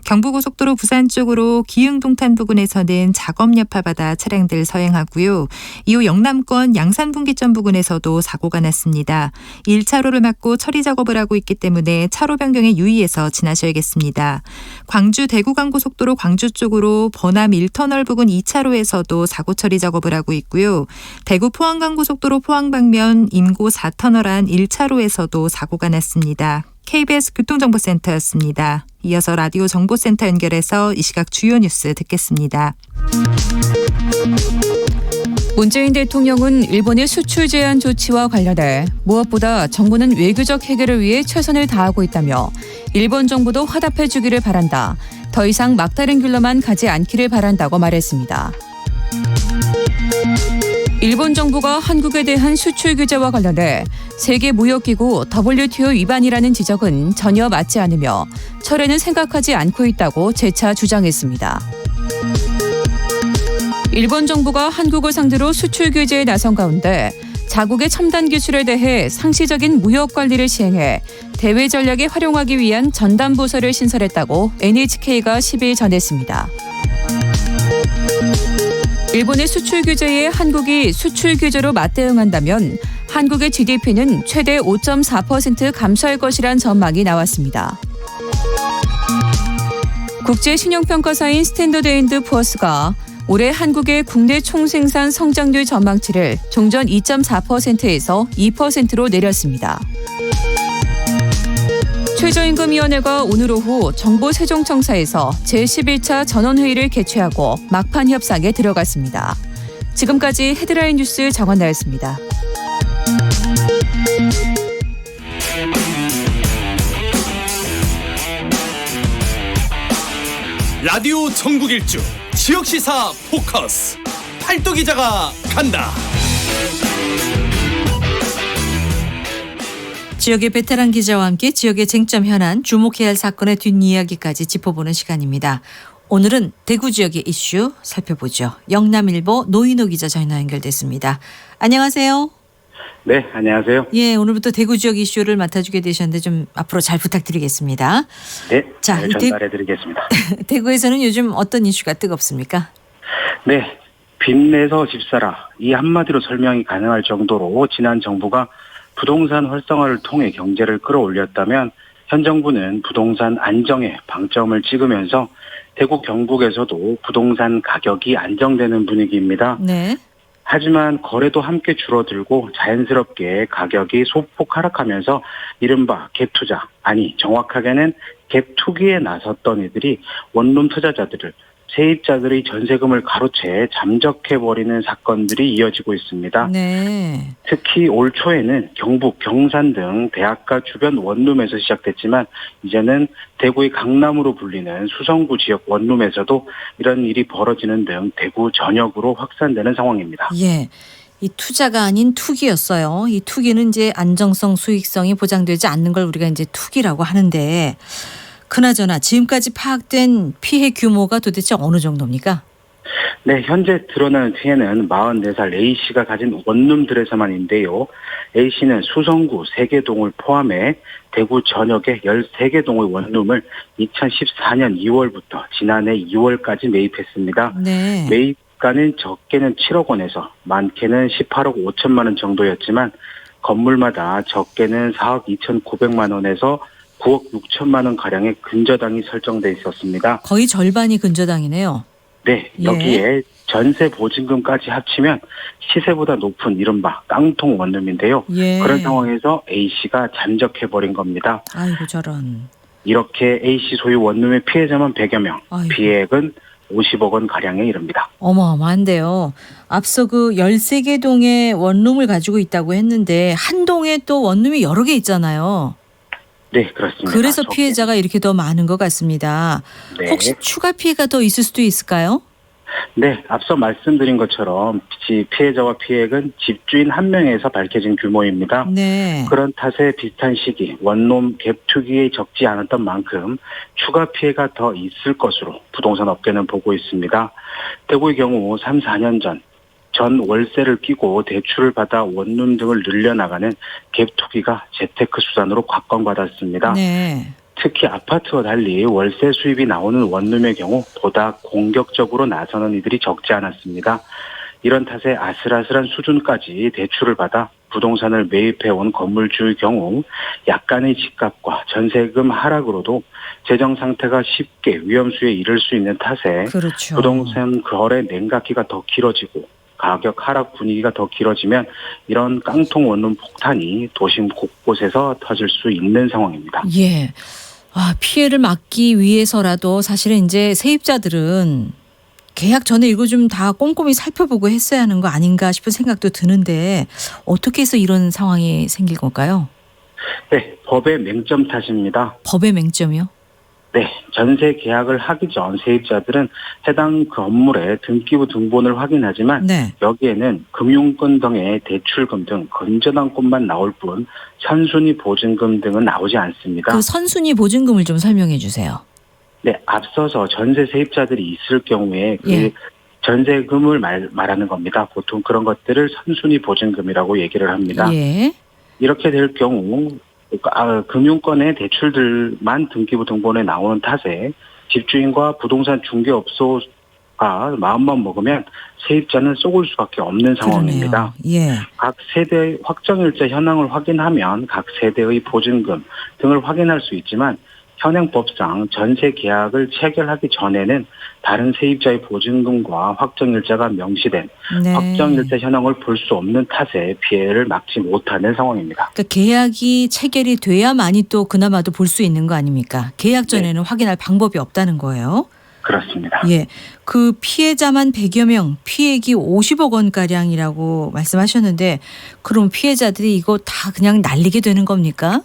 경부고속도로 부산 쪽으로 기흥동탄 부근에서는 작업 여파받아 차량들 서행하고요. 이후 영남권 양산분기점 부근에서도 사고가 났습니다. 1차로를 막고 처리 작업을 하고 있기 때문에 차로 변경에 유의해서 지나셔야겠습니다. 광주 대구간고속도로 광주 쪽으로 번암 1터널 부근 2차로에서도 사고 처리 작업을 하고 있고요. 대구 포항간고속도로 포항 방면 임고 4터널 안 1차로에서도 사고가 났습니다. KBS 교통정보센터였습니다. 이어서 라디오 정보센터 연결해서 이 시각 주요 뉴스 듣겠습니다. 문재인 대통령은 일본의 수출 제한 조치와 관련해 무엇보다 정부는 외교적 해결을 위해 최선을 다하고 있다며 일본 정부도 화답해 주기를 바란다. 더 이상 막다른 길로만 가지 않기를 바란다고 말했습니다. 일본 정부가 한국에 대한 수출 규제와 관련해 세계무역기구 WTO 위반이라는 지적은 전혀 맞지 않으며 철회는 생각하지 않고 있다고 재차 주장했습니다. 일본 정부가 한국을 상대로 수출 규제에 나선 가운데 자국의 첨단 기술에 대해 상시적인 무역 관리를 시행해 대외 전략에 활용하기 위한 전담 부서를 신설했다고 NHK가 10일 전했습니다. 일본의 수출 규제에 한국이 수출 규제로 맞대응한다면 한국의 GDP는 최대 5.4% 감소할 것이란 전망이 나왔습니다. 국제신용평가사인 스탠더드 앤드 푸어스가 올해 한국의 국내 총생산 성장률 전망치를 종전 2.4%에서 2%로 내렸습니다. 최저임금위원회가 오늘 오후 정보세종청사에서 제11차 전원회의를 개최하고 막판 협상에 들어갔습니다. 지금까지 헤드라인 뉴스 정원나였습니다. 라디오 전국일주 지역시사 포커스 팔도 기자가 간다. 지역의 베테랑 기자와 함께 지역의 쟁점 현안, 주목해야 할 사건의 뒷이야기까지 짚어보는 시간입니다. 오늘은 대구 지역의 이슈 살펴보죠. 영남일보 노인호 기자 전화 연결됐습니다. 안녕하세요. 네, 안녕하세요. 예, 오늘부터 대구 지역 이슈를 맡아주게 되셨는데 좀 앞으로 잘 부탁드리겠습니다. 네, 자, 잘 전달해드리겠습니다. 대구에서는 요즘 어떤 이슈가 뜨겁습니까? 네, 빚내서 집사라 이 한마디로 설명이 가능할 정도로 지난 정부가 부동산 활성화를 통해 경제를 끌어올렸다면 현 정부는 부동산 안정에 방점을 찍으면서 대구 경북에서도 부동산 가격이 안정되는 분위기입니다. 네. 하지만 거래도 함께 줄어들고 자연스럽게 가격이 소폭 하락하면서 이른바 갭투자, 아니 정확하게는 갭투기에 나섰던 이들이 원룸 투자자들을 세입자들의 전세금을 가로채 잠적해버리는 사건들이 이어지고 있습니다. 네. 특히 올 초에는 경북, 경산 등 대학가 주변 원룸에서 시작됐지만 이제는 대구의 강남으로 불리는 수성구 지역 원룸에서도 이런 일이 벌어지는 등 대구 전역으로 확산되는 상황입니다. 예. 이 투자가 아닌 투기였어요. 이 투기는 이제 안정성, 수익성이 보장되지 않는 걸 우리가 이제 투기라고 하는데 그나저나 지금까지 파악된 피해 규모가 도대체 어느 정도입니까? 네, 현재 드러나는 피해는 44살 A씨가 가진 원룸들에서만인데요. A씨는 수성구 3개 동을 포함해 대구 전역의 13개 동의 원룸을 2014년 2월부터 지난해 2월까지 매입했습니다. 네. 매입가는 적게는 7억 원에서 많게는 18억 5천만 원 정도였지만 건물마다 적게는 4억 2,900만 원에서 9억 6천만 원 가량의 근저당이 설정돼 있었습니다. 거의 절반이 근저당이네요. 네, 예. 여기에 전세 보증금까지 합치면 시세보다 높은 이른바 깡통 원룸인데요. 예. 그런 상황에서 A씨가 잠적해버린 겁니다. 아이고 저런. 이렇게 A씨 소유 원룸의 피해자만 100여 명, 아이고. 피해액은 50억 원 가량에 이릅니다. 어마어마한데요. 앞서 그 13개 동의 원룸을 가지고 있다고 했는데 한 동에 또 원룸이 여러 개 있잖아요. 네, 그렇습니다. 그래서 피해자가 이렇게 더 많은 것 같습니다. 네. 혹시 추가 피해가 더 있을 수도 있을까요? 네, 앞서 말씀드린 것처럼 피해자와 피해액은 집주인 한 명에서 밝혀진 규모입니다. 네. 그런 탓에 비슷한 시기 원룸 갭 투기에 적지 않았던 만큼 추가 피해가 더 있을 것으로 부동산 업계는 보고 있습니다. 대구의 경우 3, 4년 전 월세를 끼고 대출을 받아 원룸 등을 늘려나가는 갭 투기가 재테크 수단으로 곽광받았습니다. 네. 특히 아파트와 달리 월세 수입이 나오는 원룸의 경우 보다 공격적으로 나서는 이들이 적지 않았습니다. 이런 탓에 아슬아슬한 수준까지 대출을 받아 부동산을 매입해온 건물주의 경우 약간의 집값과 전세금 하락으로도 재정 상태가 쉽게 위험수에 이를 수 있는 탓에 그렇죠. 부동산 거래 냉각기가 더 길어지고 가격 하락 분위기가 더 길어지면 이런 깡통 원룸 폭탄이 도심 곳곳에서 터질 수 있는 상황입니다. 예. 아, 피해를 막기 위해서라도 사실은 이제 세입자들은 계약 전에 이거 좀 다 꼼꼼히 살펴보고 했어야 하는 거 아닌가 싶은 생각도 드는데 어떻게 해서 이런 상황이 생길 걸까요? 네, 법의 맹점 탓입니다. 법의 맹점이요? 네, 전세 계약을 하기 전 세입자들은 해당 건물의 등기부 등본을 확인하지만 네. 여기에는 금융권 등의 대출금 등 근저당권만 나올 뿐 선순위 보증금 등은 나오지 않습니다. 그 선순위 보증금을 좀 설명해 주세요. 네, 앞서서 전세 세입자들이 있을 경우에 그 예. 전세금을 말하는 겁니다. 보통 그런 것들을 선순위 보증금이라고 얘기를 합니다. 예. 이렇게 될 경우 금융권의 대출들만 등기부 등본에 나오는 탓에 집주인과 부동산 중개업소가 마음만 먹으면 세입자는 쏘을 수밖에 없는 상황입니다. 예. 각 세대의 확정일자 현황을 확인하면 각 세대의 보증금 등을 확인할 수 있지만 현행법상 전세 계약을 체결하기 전에는 다른 세입자의 보증금과 확정일자가 명시된 네. 확정일자 현황을 볼 수 없는 탓에 피해를 막지 못하는 상황입니다. 그러니까 계약이 체결이 돼야만이 또 그나마도 볼 수 있는 거 아닙니까? 계약 전에는 확인할 방법이 없다는 거예요. 그렇습니다. 예. 그 피해자만 100여 명, 피해액이 50억 원가량이라고 말씀하셨는데 그럼 피해자들이 이거 다 그냥 날리게 되는 겁니까?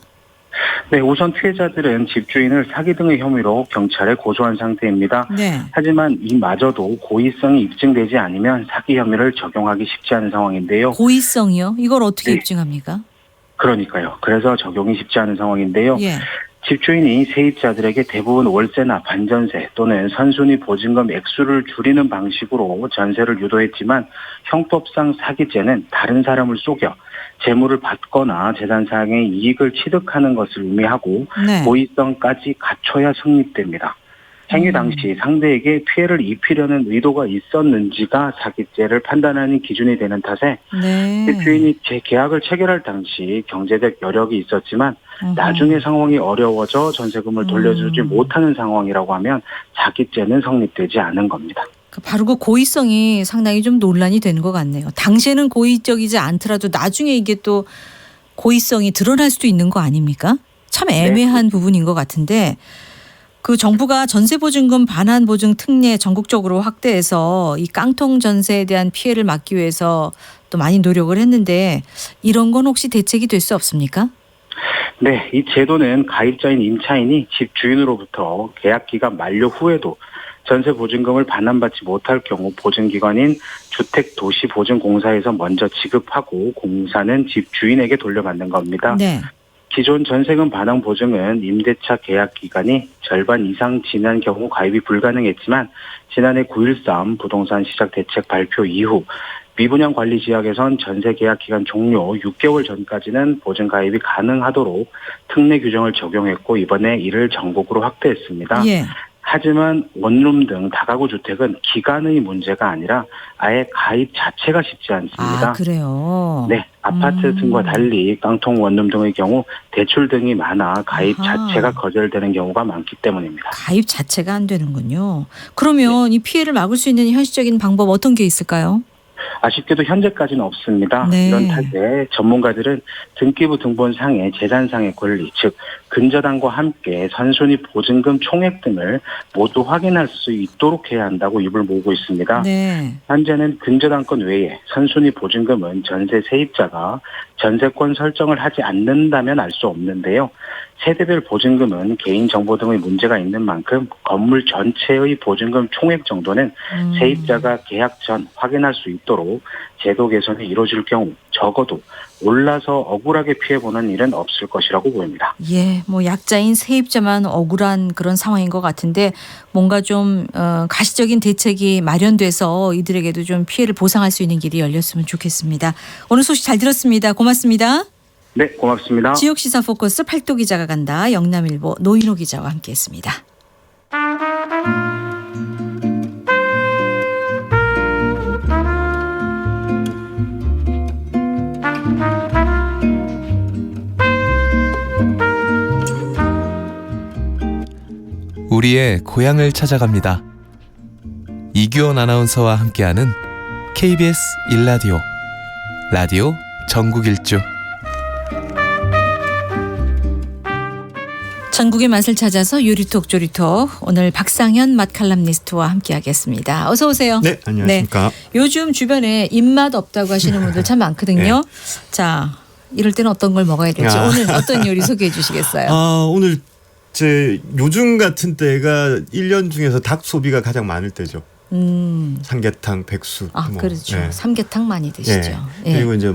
네, 우선 피해자들은 집주인을 사기 등의 혐의로 경찰에 고소한 상태입니다. 네. 하지만 이마저도 고의성이 입증되지 않으면 사기 혐의를 적용하기 쉽지 않은 상황인데요. 고의성이요? 이걸 어떻게 네. 입증합니까? 그러니까요. 그래서 적용이 쉽지 않은 상황인데요. 예. 집주인이 세입자들에게 대부분 월세나 반전세 또는 선순위 보증금 액수를 줄이는 방식으로 전세를 유도했지만 형법상 사기죄는 다른 사람을 속여 재물을 받거나 재산상의 이익을 취득하는 것을 의미하고 네. 고의성까지 갖춰야 성립됩니다. 행위 당시 상대에게 피해를 입히려는 의도가 있었는지가 사기죄를 판단하는 기준이 되는 탓에 네. 집주인이 계약을 체결할 당시 경제적 여력이 있었지만 나중에 상황이 어려워져 전세금을 돌려주지 못하는 상황이라고 하면 사기죄는 성립되지 않은 겁니다. 바로 그 고의성이 상당히 좀 논란이 되는 것 같네요. 당시에는 고의적이지 않더라도 나중에 이게 또 고의성이 드러날 수도 있는 거 아닙니까? 참 애매한 부분인 것 같은데 그 정부가 전세보증금 반환보증 특례 전국적으로 확대해서 이 깡통 전세에 대한 피해를 막기 위해서 또 많이 노력을 했는데 이런 건 혹시 대책이 될 수 없습니까? 네, 이 제도는 가입자인 임차인이 집 주인으로부터 계약기간 만료 후에도 전세 보증금을 반환받지 못할 경우 보증기관인 주택도시보증공사에서 먼저 지급하고 공사는 집 주인에게 돌려받는 겁니다. 네. 기존 전세금 반환 보증은 임대차 계약 기간이 절반 이상 지난 경우 가입이 불가능했지만 지난해 9.13 부동산 시작 대책 발표 이후 미분양 관리 지역에선 전세 계약 기간 종료 6개월 전까지는 보증 가입이 가능하도록 특례 규정을 적용했고 이번에 이를 전국으로 확대했습니다. 예. 하지만 원룸 등 다가구 주택은 기간의 문제가 아니라 아예 가입 자체가 쉽지 않습니다. 아, 그래요? 네, 아파트 등과 달리 깡통 원룸 등의 경우 대출 등이 많아 가입 아하. 자체가 거절되는 경우가 많기 때문입니다. 가입 자체가 안 되는군요. 그러면 이 피해를 막을 수 있는 현실적인 방법 어떤 게 있을까요? 아쉽게도 현재까지는 없습니다. 네. 이런 탓에 전문가들은 등기부 등본상의 재산상의 권리, 즉 근저당과 함께 선순위 보증금 총액 등을 모두 확인할 수 있도록 해야 한다고 입을 모으고 있습니다. 네. 현재는 근저당권 외에 선순위 보증금은 전세 세입자가 전세권 설정을 하지 않는다면 알 수 없는데요. 세대별 보증금은 개인정보 등의 문제가 있는 만큼 건물 전체의 보증금 총액 정도는 세입자가 계약 전 확인할 수 있도록 제도 개선이 이루어질 경우 적어도 올라서 억울하게 피해보는 일은 없을 것이라고 보입니다. 예, 뭐 약자인 세입자만 억울한 그런 상황인 것 같은데 뭔가 좀 가시적인 대책이 마련돼서 이들에게도 좀 피해를 보상할 수 있는 길이 열렸으면 좋겠습니다. 오늘 소식 잘 들었습니다. 고맙습니다. 네, 고맙습니다. 지역시사 포커스 팔도 기자가 간다. 영남일보 노인호 기자와 함께했습니다. 우리의 고향을 찾아갑니다. 이규원 아나운서와 함께하는 KBS 1라디오 라디오 전국일주. 전국의 맛을 찾아서 요리톡 조리톡 오늘 박상현 맛 칼럼니스트와 함께하겠습니다. 어서 오세요. 네, 안녕하십니까. 네, 요즘 주변에 입맛 없다고 하시는 분들 참 많거든요. 네. 자, 이럴 때는 어떤 걸 먹어야 될지 오늘 어떤 요리 소개해 주시겠어요? 오늘 요즘 같은 때가 1년 중에서 닭 소비가 가장 많을 때죠. 삼계탕, 백숙. 그렇죠. 네. 삼계탕 많이 드시죠. 예. 그리고 이제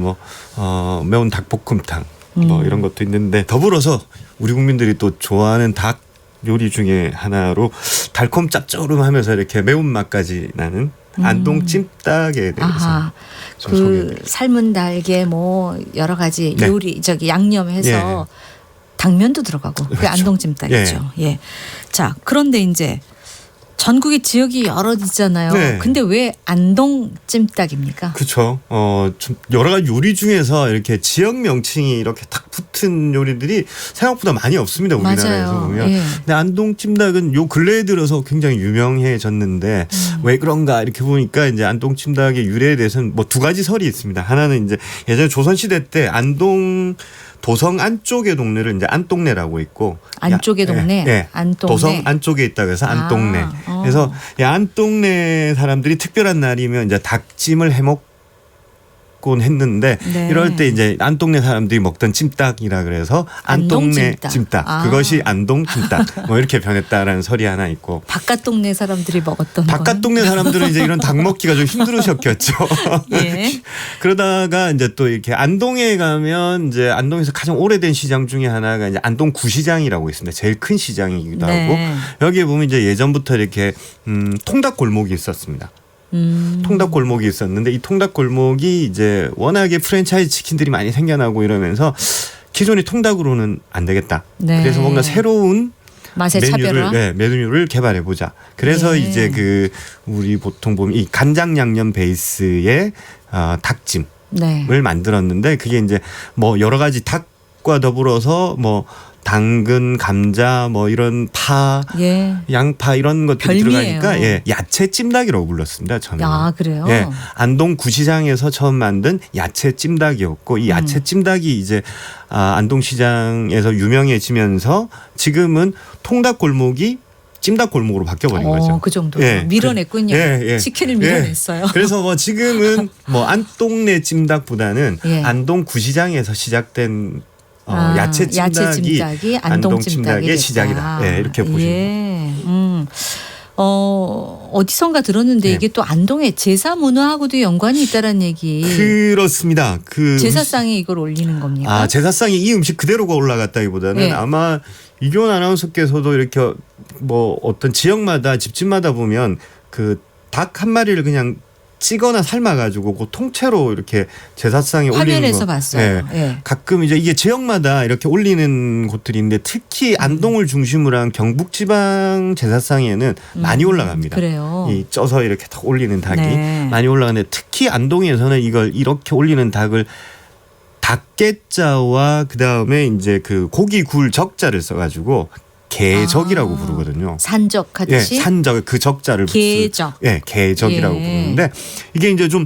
매운 닭볶음탕 이런 것도 있는데 더불어서 우리 국민들이 또 좋아하는 닭 요리 중에 하나로 달콤 짭조름하면서 이렇게 매운맛까지 나는 안동 찜닭에 대해서 그 삶은 달걀 뭐 여러 가지 네. 요리 양념해서 당면도 들어가고 그게 그렇죠. 안동 찜닭이죠. 예. 자, 그런데 이제 전국에 지역이 여러 있잖아요. 네. 근데 왜 안동 찜닭입니까? 그렇죠. 좀 여러 가지 요리 중에서 이렇게 지역 명칭이 이렇게 탁 붙은 요리들이 생각보다 많이 없습니다. 우리나라에서 맞아요. 보면. 예. 근데 안동 찜닭은 요 근래에 들어서 굉장히 유명해졌는데 왜 그런가 이렇게 보니까 이제 안동 찜닭의 유래에 대해서는 두 가지 설이 있습니다. 하나는 이제 예전에 조선시대 때 안동 도성 안쪽의 동네를 이제 안동네라고 있고 안쪽의 동네, 예, 안동네. 도성 안쪽에 있다 그래서 안동네. 그래서 이 안동네 사람들이 특별한 날이면 이제 닭찜을 해먹곤 했는데 네. 이럴 때 이제 안동네 사람들이 먹던 찜닭이라 그래서 안동네 찜닭. 그것이 안동 찜닭. 이렇게 변했다라는 설이 하나 있고. 바깥 동네 사람들이 먹었던 바깥 동네 사람들은 이제 이런 닭 먹기가 좀 힘들으셨겠죠. 예. 그러다가 이제 또 이렇게 안동에 가면 이제 안동에서 가장 오래된 시장 중에 하나가 이제 안동 구시장이라고 있습니다. 제일 큰 시장이기도 하고 여기에 보면 이제 예전부터 이렇게 통닭 골목이 있었습니다. 통닭 골목이 있었는데 이 통닭 골목이 이제 워낙에 프랜차이즈 치킨들이 많이 생겨나고 이러면서 기존의 통닭으로는 안 되겠다. 네. 그래서 뭔가 새로운 맛의 차별화? 메뉴를 개발해 보자. 그래서 이제 우리 보통 보면 이 간장 양념 베이스의 닭찜을 만들었는데 그게 이제 여러 가지 닭과 더불어서 당근, 감자, 이런 파, 양파 이런 것들이 별미예요. 들어가니까 야채 찜닭이라고 불렀습니다. 처음에. 그래요? 안동 구시장에서 처음 만든 야채 찜닭이었고 이 야채 찜닭이 이제 안동 시장에서 유명해지면서 지금은 통닭 골목이 찜닭 골목으로 바뀌어버린 거죠. 그 정도 예. 밀어냈군요. 예. 치킨을 밀어냈어요. 그래서 뭐 지금은 뭐 안동네 찜닭보다는 예. 안동 구시장에서 시작된 야채 찜닭이 안동 찜닭의 시작이다. 예, 이렇게 보시면 예. 어디선가 들었는데 이게 또 안동의 제사 문화하고도 연관이 있다는 얘기. 그렇습니다. 제사상에 이걸 올리는 겁니까? 제사상에 이 음식 그대로가 올라갔다기보다는 예. 아마 이교원 아나운서께서도 이렇게 뭐 어떤 지역마다 집집마다 보면 그 닭 한 마리를 그냥 찌거나 삶아가지고 그 통째로 이렇게 제사상에 올리는 거. 화면에서 봤어요. 예. 예. 가끔 이제 이게 지역마다 이렇게 올리는 곳들이 있는데 특히 안동을 중심으로 한 경북지방 제사상에는 많이 올라갑니다. 그래요. 이 쪄서 이렇게 탁 올리는 닭이 네. 많이 올라가는데 특히 안동에서는 이걸 이렇게 올리는 닭을 닭게자와 그 다음에 이제 그 고기 굴 적자를 써가지고 개적이라고 부르거든요. 산적 같이. 예, 산적 그 적자를 개적. 예, 개적이라고 부르는데 이게 이제 좀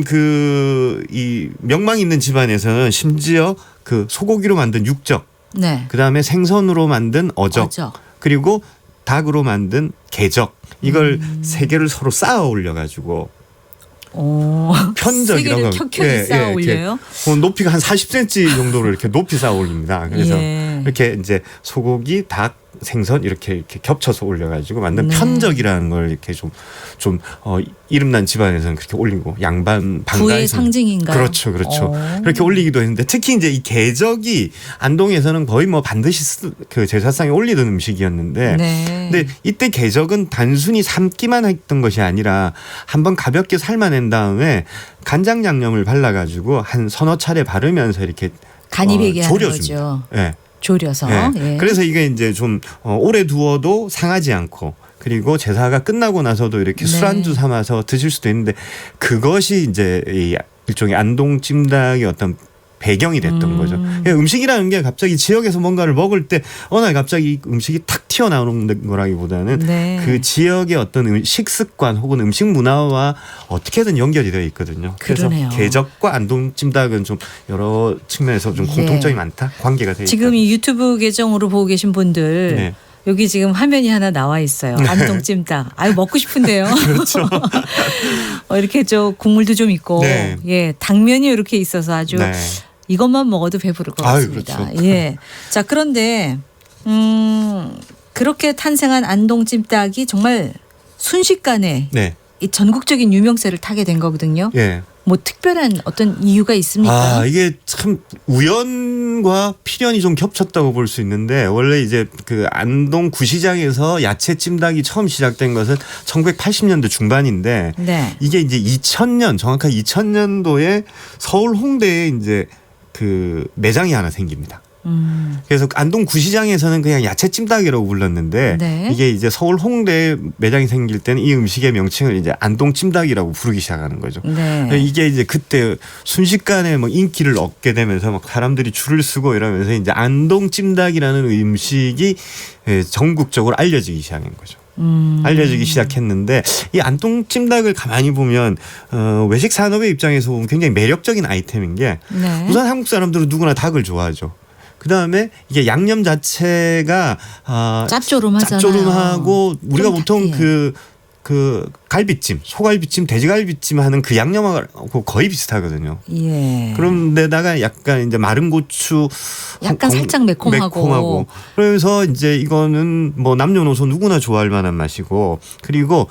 그 이 명망 있는 집안에서는 심지어 그 소고기로 만든 육적, 네. 그 다음에 생선으로 만든 어적, 그리고 닭으로 만든 개적 이걸 세 개를 서로 쌓아 올려가지고. 편적이라고 세 개를 켜켜이 쌓아 올려요? 높이가 한 40cm 정도로 이렇게 높이 쌓아 올립니다. 그래서 예. 이렇게 이제 소고기, 닭, 생선 이렇게 겹쳐서 올려가지고 만든 네. 편적이라는 걸 이렇게 좀 이름난 집안에서는 그렇게 올리고 양반 부의 방가에서는 상징인가요? 그렇죠. 그렇게 올리기도 했는데 특히 이제 이 개적이 안동에서는 거의 뭐 반드시 그 제사상에 올리던 음식이었는데, 네. 근데 이때 개적은 단순히 삶기만 했던 것이 아니라 한번 가볍게 삶아낸 다음에 간장 양념을 발라가지고 한 서너 차례 바르면서 이렇게 간이 배게 하는 졸여줍니다. 거죠. 예. 졸여서. 예. 예. 그래서 이게 이제 좀 오래 두어도 상하지 않고 그리고 제사가 끝나고 나서도 이렇게 네. 술안주 삼아서 드실 수도 있는데 그것이 이제 이 일종의 안동 찜닭의 어떤 배경이 됐던 거죠. 음식이라는 게 갑자기 지역에서 뭔가를 먹을 때 어느 날 갑자기 음식이 탁 튀어나오는 거라기보다는 네. 그 지역의 어떤 식습관 혹은 음식 문화와 어떻게든 연결이 되어 있거든요. 그러네요. 그래서 개적과 안동 찜닭은 좀 여러 측면에서 좀 공통점이 많다. 관계가 되어 있다. 지금 이 유튜브 계정으로 보고 계신 분들 네. 여기 지금 화면이 하나 나와 있어요. 네. 안동찜닭. 아유 먹고 싶은데요. 그렇죠. 이렇게 저 국물도 좀 있고, 네. 예 당면이 이렇게 있어서 아주 네. 이것만 먹어도 배부를 것 아유, 같습니다. 그렇죠. 예. 자 그런데 그렇게 탄생한 안동찜닭이 정말 순식간에 네. 이 전국적인 유명세를 타게 된 거거든요. 예. 뭐 특별한 어떤 이유가 있습니까? 이게 참 우연과 필연이 좀 겹쳤다고 볼 수 있는데 원래 이제 그 안동 구시장에서 야채 찜닭이 처음 시작된 것은 1980년대 중반인데 네. 이게 이제 2000년 정확하게 2000년도에 서울 홍대에 이제 그 매장이 하나 생깁니다. 그래서 안동 구시장에서는 그냥 야채 찜닭이라고 불렀는데 네. 이게 이제 서울 홍대에 매장이 생길 때는 이 음식의 명칭을 이제 안동 찜닭이라고 부르기 시작하는 거죠. 네. 이게 이제 그때 순식간에 뭐 인기를 얻게 되면서 막 사람들이 줄을 서고 이러면서 이제 안동 찜닭이라는 음식이 전국적으로 알려지기 시작한 거죠. 알려지기 시작했는데 이 안동 찜닭을 가만히 보면 외식 산업의 입장에서 보면 굉장히 매력적인 아이템인 게 네. 우선 한국 사람들은 누구나 닭을 좋아하죠. 그 다음에 이게 양념 자체가 짭조름하잖아요. 짭조름하고 우리가 보통 예. 그 갈비찜, 소갈비찜, 돼지갈비찜 하는 그 양념하고 거의 비슷하거든요. 예. 그런데다가 약간 이제 마른 고추 약간 살짝 매콤하고. 그래서 이제 이거는 뭐 남녀노소 누구나 좋아할 만한 맛이고 그리고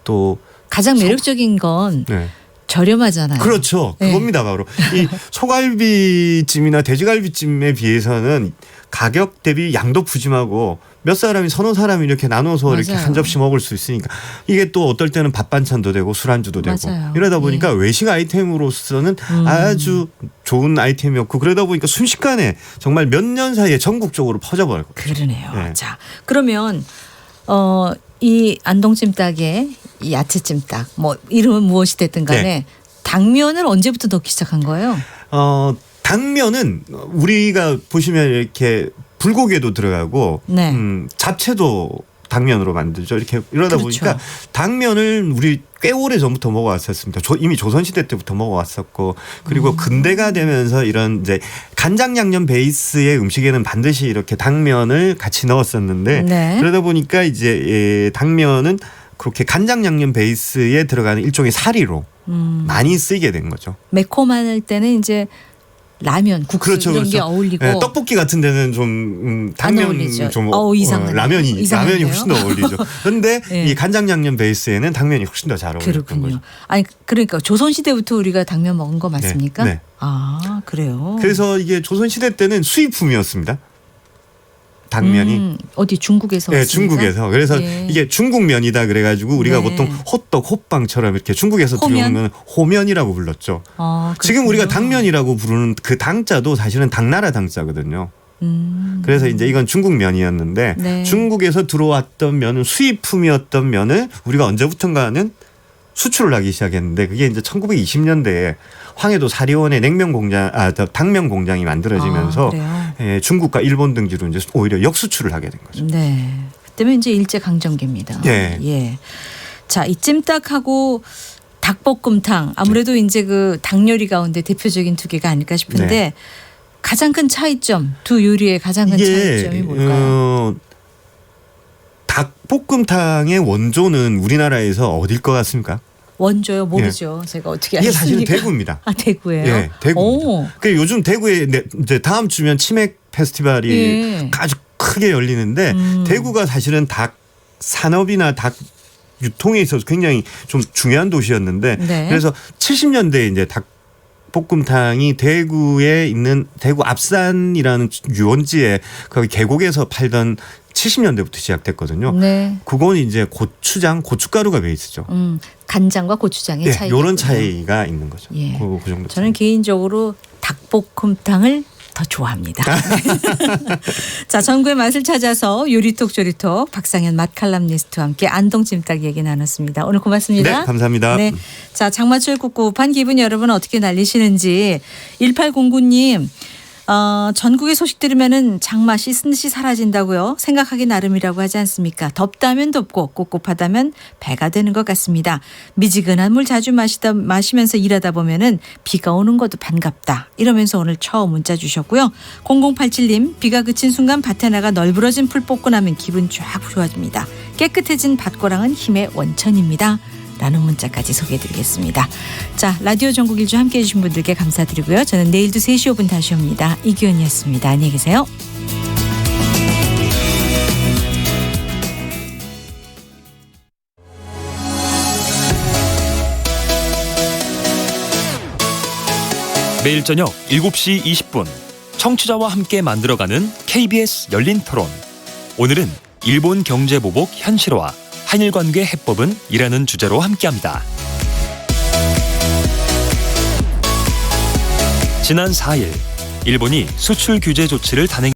또 가장 매력적인 건 네. 저렴하잖아요. 그렇죠. 네. 그겁니다. 바로 이 소갈비찜이나 돼지갈비찜에 비해서는 가격 대비 양도 푸짐하고 몇 사람이 서너 사람이 이렇게 나눠서 이렇게 맞아요. 한 접시 먹을 수 있으니까 이게 또 어떨 때는 밥 반찬도 되고 술안주도 되고 맞아요. 이러다 보니까 외식 아이템으로서는 아주 좋은 아이템이었고 그러다 보니까 순식간에 정말 몇 년 사이에 전국적으로 퍼져버렸고 그러네요. 자 그러면 이 안동찜닭의 이 야채찜닭 뭐 이름은 무엇이 됐든 간에 네. 당면을 언제부터 넣기 시작한 거예요? 당면은 우리가 보시면 이렇게 불고기에도 들어가고 네. 잡채도 당면으로 만들죠. 이렇게 이러다 그렇죠. 보니까 당면을 우리 꽤 오래 전부터 먹어왔었습니다. 이미 조선시대 때부터 먹어왔었고 그리고 근대가 되면서 이런 이제 간장 양념 베이스의 음식에는 반드시 이렇게 당면을 같이 넣었었는데 네. 그러다 보니까 이제 당면은 그렇게 간장 양념 베이스에 들어가는 일종의 사리로 많이 쓰이게 된 거죠. 매콤할 때는 이제 라면, 국수 그렇죠, 이런 게 그렇죠. 어울리고 네, 떡볶이 같은 데는 좀 안 어울리죠. 당면 좀 이상하네. 라면이 이상한데요? 훨씬 더 어울리죠. 그런데 네. 이 간장 양념 베이스에는 당면이 훨씬 더 잘 어울리는 거죠. 아니 그러니까 조선 시대부터 우리가 당면 먹은 거 맞습니까? 네. 아 그래요. 그래서 이게 조선 시대 때는 수입품이었습니다. 당면이. 어디 중국에서 네, 왔습니까? 중국에서. 그래서 예. 이게 중국 면이다 그래가지고 우리가 네. 보통 호떡, 호빵처럼 이렇게 중국에서 호면? 들어오는 호면이라고 불렀죠. 지금 우리가 당면이라고 부르는 그 당자도 사실은 당나라 당자거든요. 그래서 이제 이건 중국 면이었는데 네. 중국에서 들어왔던 면은 수입품이었던 면을 우리가 언제부턴가는 수출을 하기 시작했는데 그게 이제 1920년대에 황해도 사리원의 당면 공장이 만들어지면서 예, 중국과 일본 등지로 이제 오히려 역수출을 하게 된 거죠. 네. 그때면 이제 일제 강점기입니다. 예. 예. 자, 이 찜닭하고 닭볶음탕 아무래도 이제 그 닭 요리 가운데 대표적인 두 개가 아닐까 싶은데 네. 가장 큰 차이점, 두 요리의 가장 큰 차이점이 뭘까요? 닭볶음탕의 원조는 우리나라에서 어딜 것 같습니까? 원조요? 모르죠. 제가 어떻게 이게 알겠습니까? 사실은 대구입니다. 아, 대구예요? 예, 대구입니다. 그 요즘 대구에 이제 다음 주면 치맥 페스티벌이 예. 아주 크게 열리는데 대구가 사실은 닭 산업이나 닭 유통에 있어서 굉장히 좀 중요한 도시였는데 네. 그래서 70년대에 이제 닭볶음탕이 대구에 있는 대구 압산이라는 유원지에 거기 계곡에서 팔던 70년대부터 시작됐거든요. 네. 그건 이제 고추장, 고춧가루가 베이스죠. 간장과 고추장의 네, 차이. 이런 차이가 있는 거죠. 예. 그 정도. 저는 개인적으로 닭볶음탕을 더 좋아합니다. 자, 전구의 맛을 찾아서 요리톡 조리톡 박상현 맛칼럼니스트와 함께 안동찜닭 얘기 나눴습니다. 오늘 고맙습니다. 네, 감사합니다. 네. 자, 장마철 꿉꿉한 기분 여러분 어떻게 날리시는지 1809님 전국의 소식 들으면은 장마 씻은 듯이 사라진다고요. 생각하기 나름이라고 하지 않습니까? 덥다면 덥고 꿉꿉하다면 배가 되는 것 같습니다. 미지근한 물 자주 마시면서 일하다 보면은 비가 오는 것도 반갑다. 이러면서 오늘 처음 문자 주셨고요. 0087님 비가 그친 순간 밭에 나가 널브러진 풀 뽑고 나면 기분 쫙 좋아집니다. 깨끗해진 밭고랑은 힘의 원천입니다. 라는 문자까지 소개해드리겠습니다. 자, 라디오 전국 일주 함께해 주신 분들께 감사드리고요. 저는 내일도 3시 5분 다시 옵니다. 이규현이었습니다. 안녕히 계세요. 매일 저녁 7시 20분 청취자와 함께 만들어가는 KBS 열린 토론. 오늘은 일본 경제 보복 현실화, 한일 관계 해법은 이라는 주제로 함께합니다. 지난 4일 일본이 수출 규제 조치를 단행